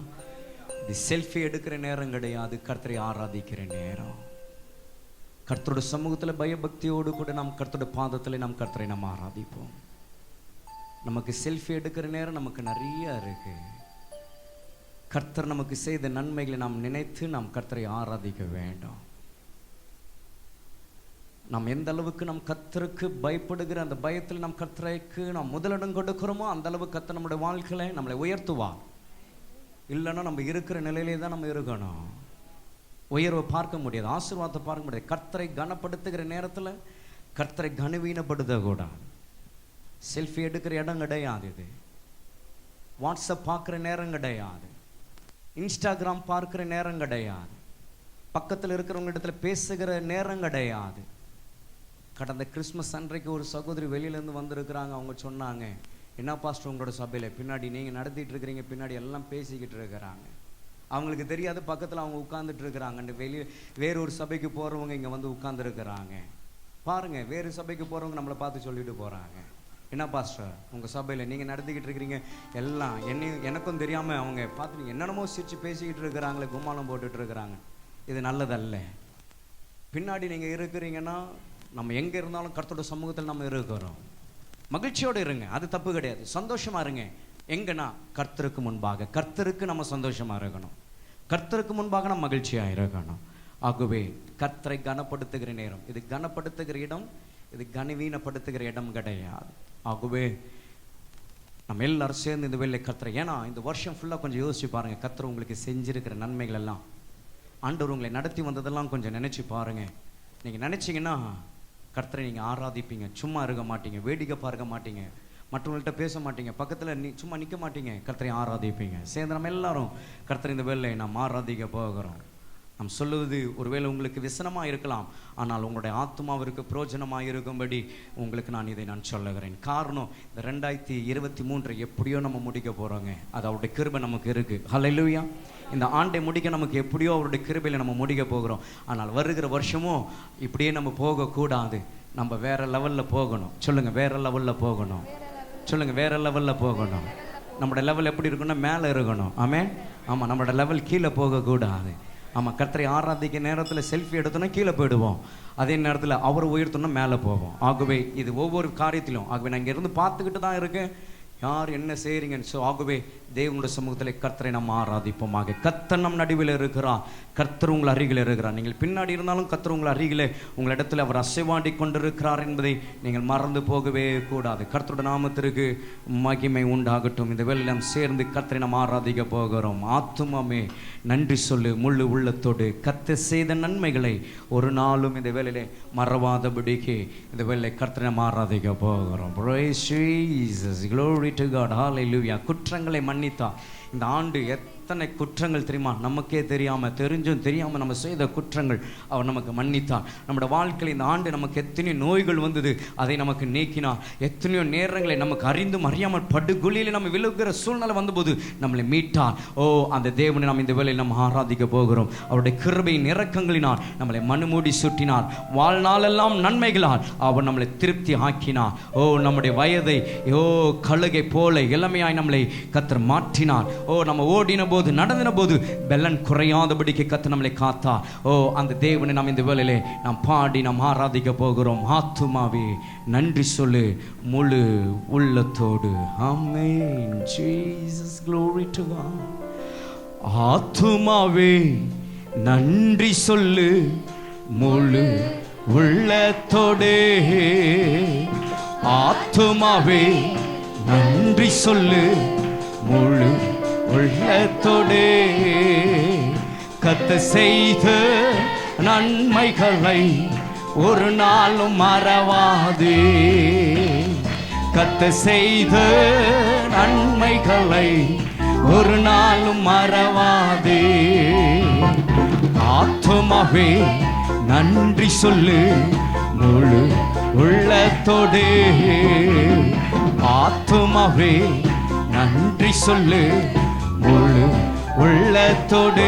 இது செல்ஃபி எடுக்கிற நேரம் கிடையாது, கர்த்தரை ஆராதிக்கிற நேரம். கர்த்தரோட சமூகத்தில் பயபக்தியோடு கூட நாம் கர்த்தரோட பாதத்தில் நாம் கர்த்தரை நாம் ஆராதிப்போம். நமக்கு செல்ஃபி எடுக்கிற நேரம் நமக்கு நிறைய இருக்கு. கர்த்தர் நமக்கு செய்த நன்மைகளை நாம் நினைத்து நாம் கர்த்தரை ஆராதிக்க வேண்டும். நாம் எந்த அளவுக்கு நம் கர்த்தருக்கு பயப்படுகிற அந்த பயத்தில் நம் கர்த்தருக்கு நாம் முதலிடம் கொடுக்கிறோமோ அந்த அளவுக்கு கர்த்தர் நம்முடைய வாழ்க்கையில நம்மளை உயர்த்துவார். இல்லைன்னா நம்ம இருக்கிற நிலையிலே தான் நம்ம இருக்கணும். உயர்வை பார்க்க முடியாது, ஆசீர்வாதத்தை பார்க்க முடியாது. கர்த்தரை கனப்படுத்துகிற நேரத்தில் கர்த்தரை கனவீனப்படுத்த கூடாது. செல்ஃபி எடுக்கிற இடம் கிடையாது, இது வாட்ஸ்அப் பார்க்குற நேரம் கிடையாது, இன்ஸ்டாகிராம் பார்க்குற நேரம் கிடையாது, பக்கத்தில் இருக்கிறவங்க இடத்துல பேசுகிற நேரம் கிடையாது. கடந்த கிறிஸ்மஸ் அன்றைக்கு ஒரு சகோதரி வெளியிலேருந்து வந்திருக்கிறாங்க. அவங்க சொன்னாங்க, என்ன பாஸ்டர் உங்களோட சபையில் பின்னாடி நீங்கள் நடத்திட்டு இருக்கிறீங்க, பின்னாடி எல்லாம் பேசிக்கிட்டு இருக்கிறாங்க. அவங்களுக்கு தெரியாது பக்கத்தில் அவங்க உட்கார்ந்துட்டு இருக்கிறாங்க. வேறொரு சபைக்கு போகிறவங்க இங்கே வந்து உட்கார்ந்துருக்கிறாங்க. பாருங்கள், வேறு சபைக்கு போகிறவங்க நம்மளை பார்த்து சொல்லிட்டு போகிறாங்க, என்ன பாஸ்டர் உங்கள் சபையில் நீங்கள் நடத்திக்கிட்டு இருக்கிறீங்க எல்லாம் எனக்கும் தெரியாமல் அவங்க பார்த்து என்னென்னமோ சிரித்து பேசிக்கிட்டு இருக்கிறாங்களே, கும்மாளம் போட்டுட்டு இருக்கிறாங்க. இது நல்லதல்ல. பின்னாடி நீங்கள் இருக்கிறீங்கன்னா நம்ம எங்கே இருந்தாலும் கர்த்தரோட சமூகத்தில் நம்ம இருக்கிறோம். மகிழ்ச்சியோடு இருங்க, அது தப்பு கிடையாது. சந்தோஷமாக இருங்க. எங்கன்னா கர்த்தருக்கு முன்பாக, கர்த்தருக்கு நம்ம சந்தோஷமாக இருக்கணும், கர்த்தருக்கு முன்பாக நம்ம மகிழ்ச்சியாக இருக்கணும். ஆகவே கர்த்தரை கனப்படுத்துகிற நேரம் இது, கனப்படுத்துகிற இடம் இது, கனவீனப்படுத்துகிற இடம் கிடையாது. ஆகவே நம்ம எல்லாரும் சேர்ந்து இந்த வேலை கர்த்தரை, ஏன்னா இந்த வருஷம் ஃபுல்லாக கொஞ்சம் யோசிச்சு பாருங்கள். கர்த்தர் உங்களுக்கு செஞ்சிருக்கிற நன்மைகள் எல்லாம், ஆண்டவர் உங்களை நடத்தி வந்ததெல்லாம் கொஞ்சம் நினச்சி பாருங்கள். நீங்கள் நினச்சிங்கன்னா கர்த்தரை நீங்கள் ஆராதிப்பீங்க. சும்மா இருக்க மாட்டீங்க, வேடிக்கை பார்க்க மாட்டீங்க, மற்றவங்கள்ட்ட பேச மாட்டீங்க, பக்கத்தில் சும்மா நிற்க மாட்டீங்க, கர்த்தரை ஆராதிப்பீங்க. சேர்ந்து நம்ம எல்லாரும் கர்த்தர் இந்த வேலை நாம் ஆராதிக்க போகிறோம். நாம் சொல்லுவது ஒருவேளை உங்களுக்கு விசனமாக இருக்கலாம், ஆனால் உங்களுடைய ஆத்மாவிற்கு பிரயோஜனமாக இருக்கும்படி உங்களுக்கு நான் சொல்லுகிறேன். காரணம், இந்த 2023 எப்படியோ நம்ம முடிக்க போகிறோங்க. அது அவருடைய கிருபை நமக்கு இருக்குது. ஹல்லேலூயா. இந்த ஆண்டை முடிக்க நமக்கு எப்படியோ அவருடைய கிருபையில் நம்ம முடிக்க போகிறோம். ஆனால் வருகிற வருஷமும் இப்படியே நம்ம போகக்கூடாது. நம்ம வேறு லெவலில் போகணும். சொல்லுங்கள், வேறு லெவலில் போகணும். சொல்லுங்கள், வேறு லெவலில் போகணும். நம்மளோட லெவல் எப்படி இருக்குன்னா மேலே இருக்கணும். ஆமாம், நம்மளோட லெவல் கீழே போகக்கூடாது. ஆமாம், கர்த்தரை ஆராதிக்க நேரத்தில் செல்ஃபி எடுத்தோன்னா கீழே போயிடுவோம், அதே நேரத்தில் அவர் உயர்த்தோன்னா மேலே போவோம். ஆகவே இது ஒவ்வொரு காரியத்திலும், ஆகவே நான் இங்கேருந்து பார்த்துக்கிட்டு தான் இருக்கேன். யார் என்ன செய்கிறீங்கன்னு ஆகவே தேவனுடைய சமூகத்தில் கர்த்தரை நம்ம ஆராதிப்போமாக. கர்த்தர் நம் நடுவில் இருக்கிறார். கர்த்தர் உங்கள் அருகில் இருக்கிறார். நீங்கள் பின்னாடி இருந்தாலும் கர்த்தர் உங்கள் அருகிலே உங்களிடத்தில் அவர் அசைவாடி கொண்டிருக்கிறார் என்பதை நீங்கள் மறந்து போகவே கூடாது. கர்த்தருடைய நாமத்திற்கு மகிமை உண்டாகட்டும். இந்த வேளையில் நாம் சேர்ந்து கர்த்தரை நாம் ஆராதிக்க போகிறோம். ஆத்துமாமே நன்றி சொல்லு முழு உள்ளத்தோடு. கர்த்தர் செய்த நன்மைகளை ஒரு நாளும் இந்த வேளையிலே மறவாதபடிக்கு இந்த வேளையிலே கர்த்தரை நாம் ஆராதிக்க போகிறோம். Praise Jesus, glory to God, hallelujah. குற்றங்களை மன்னித்தா இந்த ஆண்டு எத்தனை குற்றங்கள் தெரியுமா? நமக்கே தெரியாமல் தெரிஞ்சும் தெரியாமல் நம்ம செய்த குற்றங்கள் அவர் நமக்கு மன்னித்தார். நம்மளோட வாழ்க்கையில் இந்த ஆண்டு நமக்கு எத்தனையோ நோய்கள் வந்தது, அதை நமக்கு நீக்கினார். எத்தனையோ நேரங்களை நமக்கு அறிந்தும் அறியாமல் படுகொலியில் நம்ம விழுகிற சூழ்நிலை வந்தபோது நம்மளை மீட்டார். ஓ, அந்த தேவனை நாம் இந்த வேளையில் நம்ம ஆராதிக்க போகிறோம். அவருடைய கிருபையின் இரக்கங்களினால் நம்மளை மனுமூடி சுட்டினார். வாழ்நாளெல்லாம் நன்மைகளால் அவர் நம்மளை திருப்தி ஆக்கினார். ஓ, நம்முடைய வயதை கழுகை போல இளமையாய் நம்மளை கர்த்தர் மாற்றினார். ஓ, நம்ம ஓடின போது நடந்தின போது பெலன் குறையாதபடிக்கு கர்த்தர் நம்மளை காத்தார். ஓ, அந்த தேவனை நாம் இந்த வேளையிலே நாம் பாடி நாம் ஆராதிக்க போகிறோம். ஆத்துமாவே நன்றி சொல்லு முழு உள்ளத்தோடு. Amen. Jesus, glory to God. ஆத்துமாவே நன்றி சொல்லு முழு உள்ளத்தோடு. ஆத்துமாவே நன்றி சொல்லு முழு உள்ளத்தோடு. கர்த்தர் செய்த நன்மைகளை ஒரு நாளும் மறவாதே. கர்த்தர் செய்த நன்மைகளை ஒரு நாளும் மறவாதே. ஆத்துமாவே நன்றி சொல்லு முழு உள்ளத்தோடு. ஆத்துமாவே நன்றி சொல்லு முழு உள்ளத்தோடு.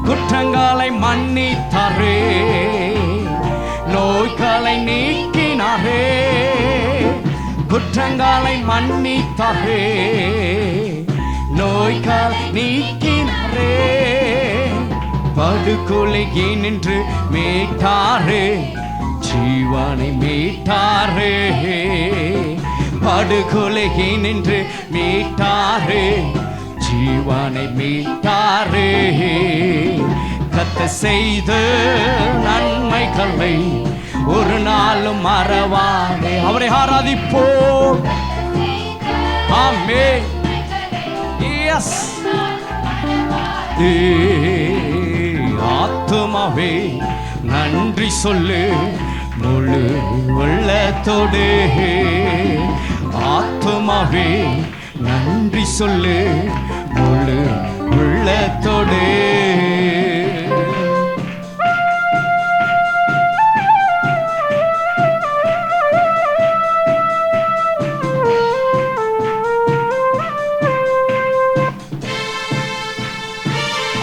குற்றங்களை மன்னித்தாரே, நோய்களை நீக்கினாரே. குற்றங்களை மன்னித்தாரே, நோய்களை நீக்கினாரே. படுகொலையே நின்று மீட்டாரே, ஜீவனை மீட்டாரே. படுகொலையே நின்று மீட்டாரே, ஜீவனை மீட்டாரே. கர்த்தர் செய்த நன்மைகளை ஒரு நாளும் மறவாதே. அவரை ஆராதிப்போம். ஆமென். எஸ். ஆத்துமாவே நன்றி சொல்லு முழு உள்ளத்தோடு. ஆத்துமாவே நன்றி சொல்லு முழு உள்ளத்தோடு.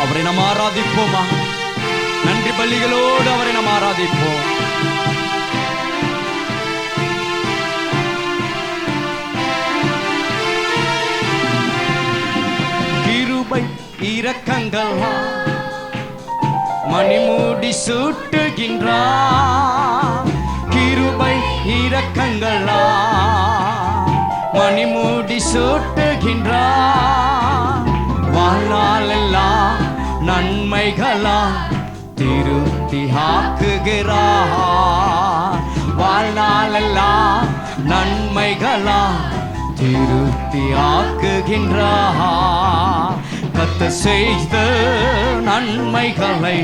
அவரை நாம் ஆராதிப்போமா? நன்றி பலிகளோடு அவரை நாம் ஆராதிப்போம். கிருபை இரக்கங்கள் மணிமூடி சூட்டுகின்றார். கிருபை இரக்கங்களா மணிமூடி சூட்டுகின்றார். வாழ்நாளெல்லாம் நன்மைகளா திருப்தி ஆக்குகிறார். வாழ்நாளெல்லாம் நன்மைகளா திருப்தி ஆக்குகின்றார். கர்த்தர் செய்த நன்மைகளை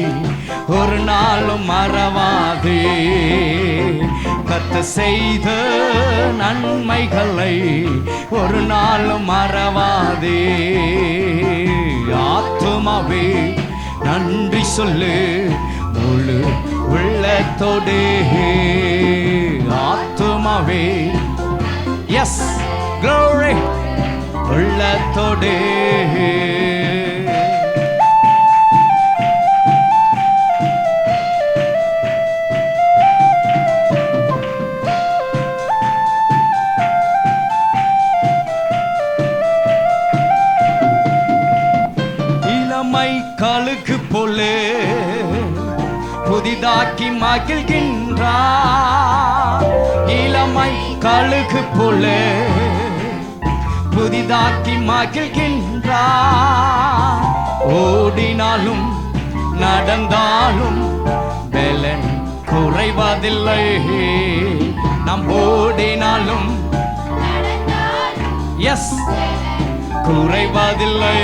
ஒரு நாளும் மறவாதே. கர்த்தர் செய்த நன்மைகளை ஒரு நாளும் மறவாதே. ஆத்துமாவே நன்றி சொல்லு முழு உள்ளத்தோடு. ஆத்துமாவே எஸ் glory உள்ளத்தோடு. இளமை கழுகு போலே புதிதாக்கி மகிழ்கின்றார். இளமை கழுகு போலே புதிதாக்கி மகிழ்கின்றார். ஓடினாலும் நடந்தாலும் பலன் குறைவதில்லை. நாம் ஓடினாலும் எஸ் குறைவதில்லை.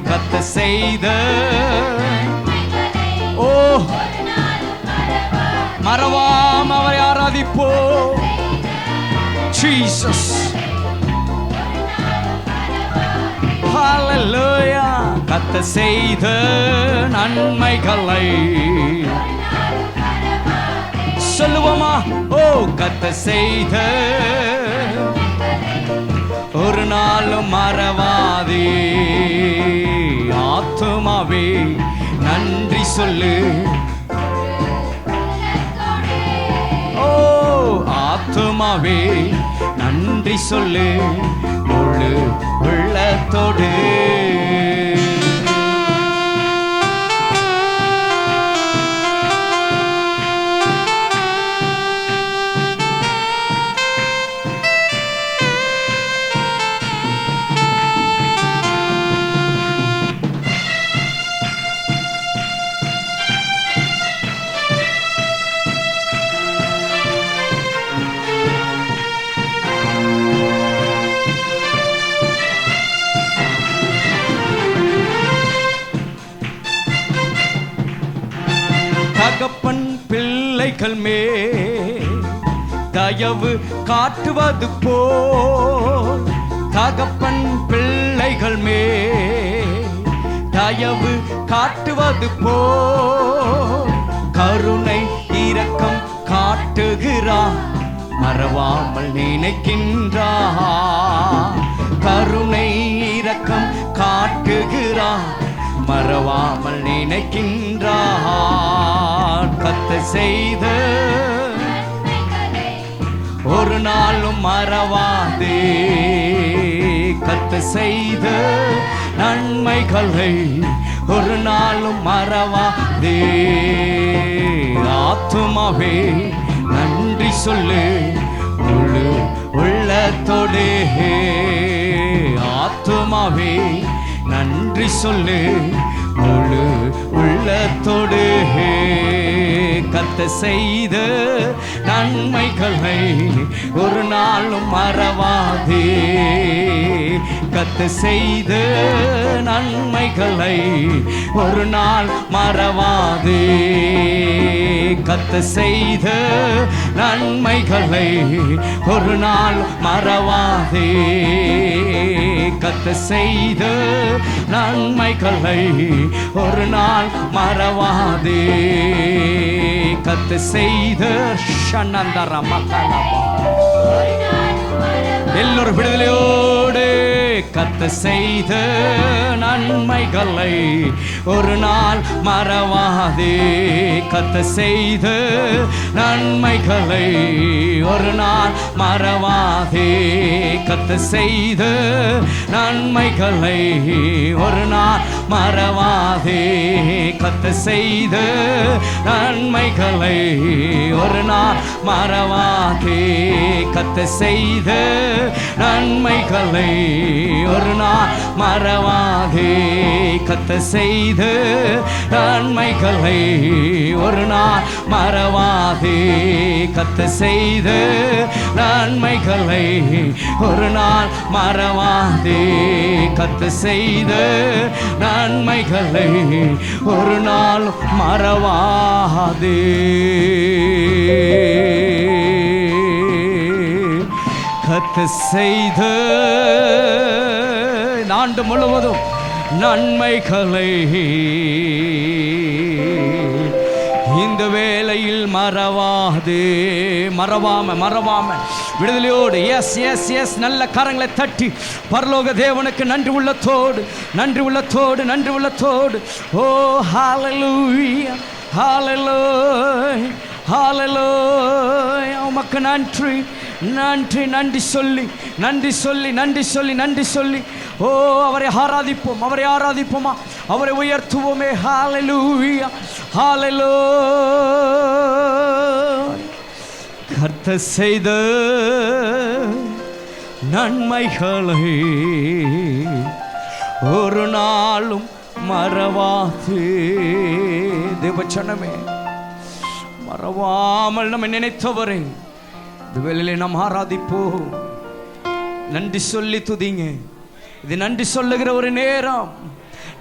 கர்த்தர் செய்த ஓ மறவாம அவரை ஆராதிப்போ. ஜீசஸ் ஹல்லேலூயா. கர்த்தர் செய்த நன்மைகளை சொல்லுவோமா? ஓ கர்த்தர் செய்த ஒரு நாளும் மறவாதே. ஆத்துமாவே நன்றி சொல்லு. ஓ ஆத்துமாவே நன்றி சொல்லு முழு உள்ளத்தோடு. தகப்பன் பிள்ளைகள் மேல் தயவு காட்டுவது போல், தகப்பன் பிள்ளைகள் மேல் தயவு காட்டுவது போல் கருணை இரக்கம் காட்டுகிறார். மறவாமல் நினைக்கின்றார். கருணை இரக்கம் காட்டுகிறார். மறவாமல் நினைக்கின்றார். கர்த்தர் செய்த ஒரு நாளும் மறவாதே. கர்த்தர் செய்த நன்மைகளை ஒரு நாளும் மறவாதே. ஆத்துமாவே நன்றி சொல்லு முழு உள்ளத்தோடு. ஆத்துமாவே நன்றி சொல்லு முழு உள்ளத்தோடு. கர்த்தர் செய்த நன்மைகளை ஒரு நாளும் மறவாதே. கர்த்தர் செய்த நன்மைகளை ஒரு நாள் மறவாதே. கர்த்தர் செய்த நன்மைகளை ஒரு நாள் மறவாதே. கர்த்தர் செய்த நன்மைகளை ஒரு நாள் மறவாதே. கர்த்தர் செய்த எல்லோரும் விடுதலையோடு கர்த்தர் செய்த நன்மைகளை ஒரு நாள் மறவாதே. கர்த்தர் செய்த நன்மைகளை ஒரு நாள் மறவாதே. கர்த்தர் செய்த நன்மைகளை ஒரு நாள் மறவாதே. கர்த்தர் செய்த நன்மைகளை ஒரு நாள் மறவாதே. கர்த்தர் செய்த நன்மைகளை ஒரு நாள் மறவாதே. கர்த்தர் செய்த நன்மைகளை ஒரு நாள் மறவாதே. கர்த்தர் செய்த நன்மைகளை ஒரு நாள் மறவாதே. கர்த்தர் செய்த நன்மைகளை ஒரு நாள் மறவாதே. கர்த்தர் செய்த ஆண்டு முழுவதும் நன்மைகளை இந்த வேளையில் மறவாதே. மறவாம விடுதலையோடு எஸ் எஸ் எஸ் நல்ல கரங்களை தட்டி பரலோக தேவனுக்கு நன்றி உள்ளத்தோடு ஓ ஹல்லேலூயா ஹல்லேலூயா ஹல்லேலூயா. உமக்கு நன்றி சொல்லி ஓ அவரை ஆராதிப்போமா, அவரை உயர்த்துவோமே. ஹல்லேலூயா ஹல்லேலூயா. கர்த்தர் செய்த நன்மைகளை ஒரு நாளும் மறவாது. தேவச்சனமே, மறவாமல் நம்ம நினைத்தவரை இந்த வேளையிலே நாம் ஆராதிப்போம். நன்றி சொல்லி துதிங்க. இது நன்றி சொல்லுகிற ஒரு நேரம்.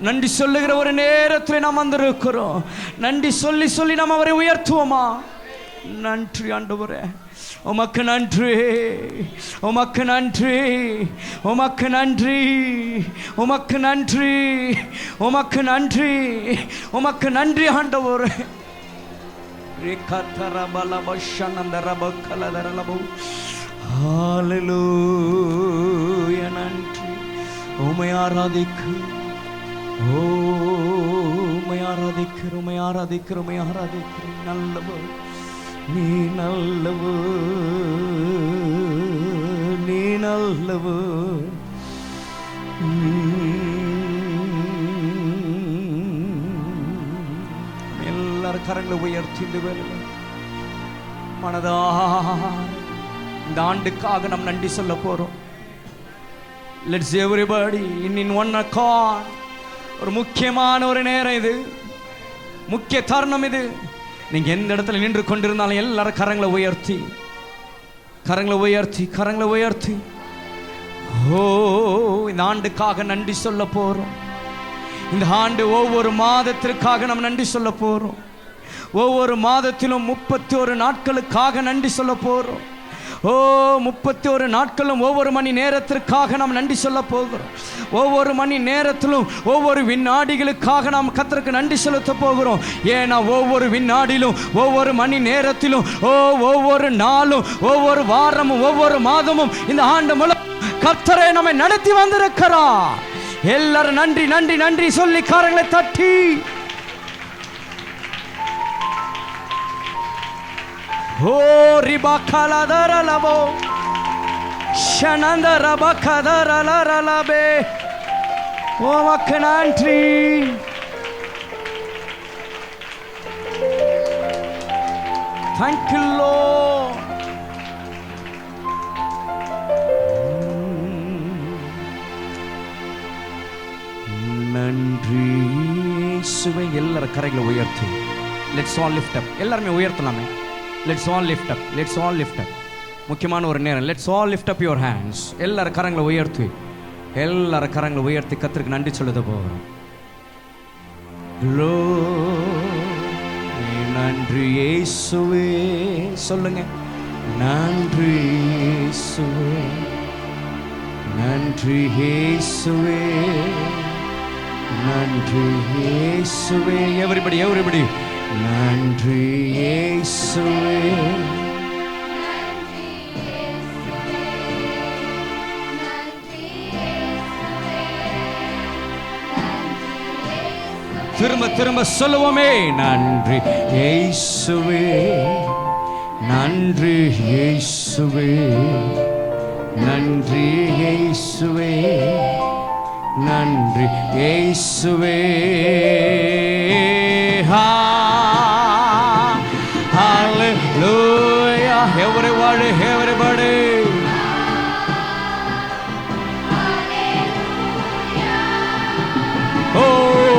நன்றி சொல்லுகிற ஒரு நேரத்தில் நாம் வந்திருக்கிறோம். நன்றி சொல்லி சொல்லி நாம் அவரை உயர்த்துவோமா? நன்றி ஆண்டவரே, உமக்கு நன்றி, உமக்கு நன்றி, உமக்கு நன்றி, உமக்கு நன்றி, உமக்கு நன்றி, உமக்கு நன்றி ஆண்டவரே. ஹல்லேலூயா, நன்றி. உம்மை ஆராதிக்கிறோம், உம்மை ஆராதிக்கிறோம், உம்மை ஆராதிக்கிறோம், உம்மை ஆராதிக்கிறோம். நல்லவர் நீ, நல்லவர் நீ, நல்லவர். எல்லாரும் கரங்களை உயர்த்தி இந்த வேளையில மனதார இந்த ஆண்டுக்காக நாம் நன்றி சொல்ல போறோம். Let's everybody in one accord. ஒரு முக்கியமான ஒரு நேரம் இது, முக்கிய தருணம் இது. நீங்க எந்த இடத்துல நின்று கொண்டிருந்தாலும் எல்லாரும் கரங்களை உயர்த்தி, கரங்களை உயர்த்தி, கரங்களை உயர்த்தி, ஓ இந்த ஆண்டுக்காக நன்றி சொல்ல போறோம். இந்த ஆண்டு ஒவ்வொரு மாதத்திற்காக நாம் நன்றி சொல்ல போறோம். ஒவ்வொரு மாதத்திலும் 31 நாட்களுக்காக நன்றி சொல்ல போறோம். 31 நாட்களும் ஒவ்வொரு மணி நேரத்திற்காக நாம் நன்றி சொல்ல போகிறோம். ஒவ்வொரு மணி நேரத்திலும் ஒவ்வொரு வினாடிகளுக்காக நாம் கர்த்தருக்கு நன்றி செலுத்த போகிறோம். ஏன்னா ஒவ்வொரு வினாடியிலும், ஒவ்வொரு மணி நேரத்திலும், ஒவ்வொரு நாளும், ஒவ்வொரு வாரமும், ஒவ்வொரு மாதமும் இந்த ஆண்டு முழுவதும் கர்த்தரே நம்மை நடத்தி வந்திருக்கிறார். எல்லாரும் நன்றி நன்றி நன்றி சொல்லி கரங்களை தட்டி ஓ ரிபகலதரலபோ ஷனந்தரபகதரலரலபே. உமக்கு நன்றி. Thank you Lord. நன்றி இயேசுவே. எல்லாரும் கரங்களை உயர்த்தி லெட்ஸ் ஆல் லிஃப்ட் அப். எல்லாருமே உயர்த்தலாமே. Let's all lift up, let's all lift up. முக்கியமான ஒரு நேரம். Let's all lift up your hands. எல்லாரும் கரங்களை உயர்த்தி, எல்லாரும் கரங்களை உயர்த்தி கர்த்தருக்கு நன்றி சொல்லுத போகிறோம். நன்றி இயேசுவே. சொல்லுங்க, நன்றி இயேசுவே, நன்றி இயேசுவே, நன்றி இயேசுவே. எவரிபடி எவரிபடி நன்றி இயேசுவே. திரும்ப திரும்ப சொல்லுவோமே. நன்றி இயேசுவே, நன்றி இயேசுவே, நன்றி இயேசுவே, நன்றி இயேசுவே. Hallelujah. Everybody, everybody. Oh,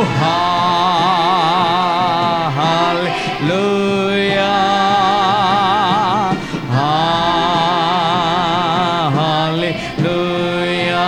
hallelujah. Hallelujah.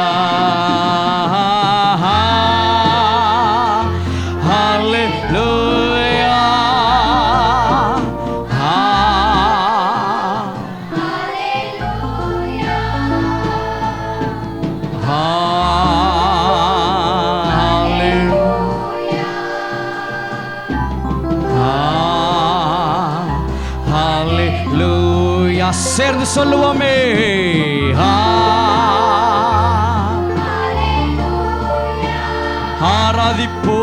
சேர்ந்து சொல்லுவோமே. ஆராதிப்போ.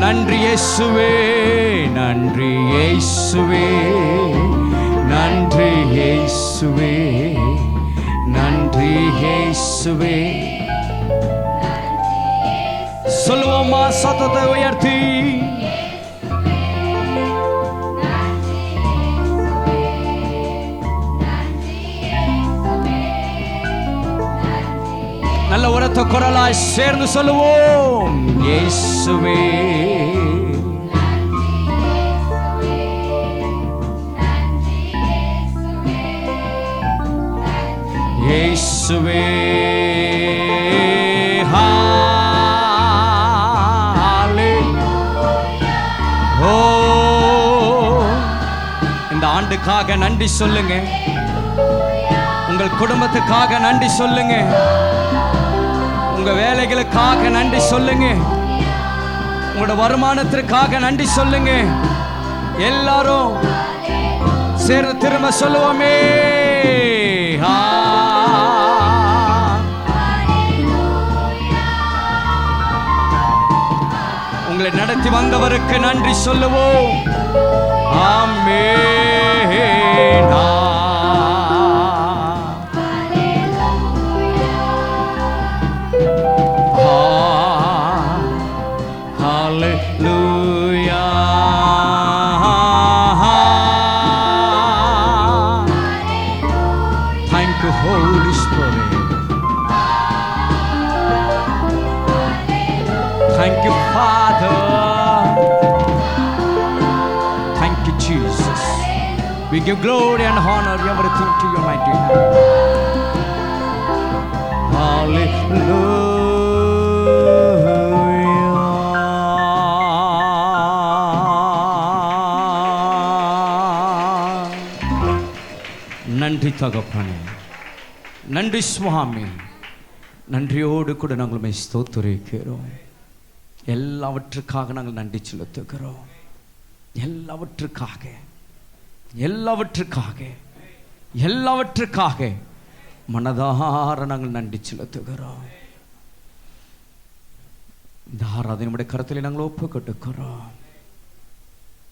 நன்றி இயேசுவே, நன்றி இயேசுவே, நன்றி இயேசுவே, இயேசுவே. சொல்லுவோமா சத்தத்தை உயர்த்தி? நல்ல உரத்த குரலாய் சேர்ந்து சொல்லுவோம். இயேசுவே இயேசுவே. ஓ, இந்த ஆண்டுக்காக நன்றி சொல்லுங்க. உங்கள் குடும்பத்துக்காக நன்றி சொல்லுங்க. உங்க வேலைகளுக்காக நன்றி சொல்லுங்க. உங்களோட வருமானத்திற்காக நன்றி சொல்லுங்க. எல்லாரும் சேர்ந்து திரும்ப சொல்லுவோமே. உங்களை நடத்தி வந்தவருக்கு நன்றி சொல்லுவோம். ஆமென். ஹல்லேலூயா. Thank you, Holy Spirit. Thank you, Father. Thank you, Jesus. We give glory and honor everything to your mighty name. Hallelujah. நன்றி தகப்பனே, நன்றி சுவாமி. நன்றியோடு கூட நாங்கள் ஸ்தோத்திரிக்கிறோம். எல்லாவற்றுக்காக நாங்கள் நன்றி செலுத்துகிறோம். எல்லாவற்றுக்காக எல்லாவற்றுக்காக எல்லாவற்றுக்காக மனதார நாங்கள் நன்றி செலுத்துகிறோம். இந்த ஆராதனையுடைய கருத்திலே நாங்கள் ஒப்பு கொடுக்கிறோம்.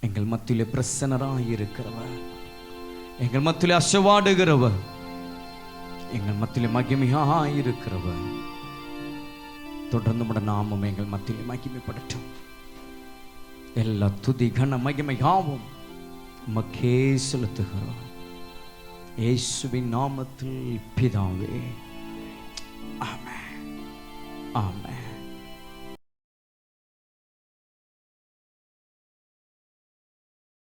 எங்கள் மத்தியிலே பிரசன்னராய் இருக்கிறவர், எங்கள் மத்தியிலே அசைவாடுகிறவர், எங்கள் மத்தியிலே மகிமையாய் இருக்கிறவர், தொடர்ந்து நம்முடைய நாமம் எங்கள் மத்தியிலே மகிமைப்படட்டும். எல்லா துதி கன மகிமையாவும் உமக்கே செலுத்துகிறோம். இயேசுவின் நாமத்தில் பிதாவே. ஆமென். ஆமென்.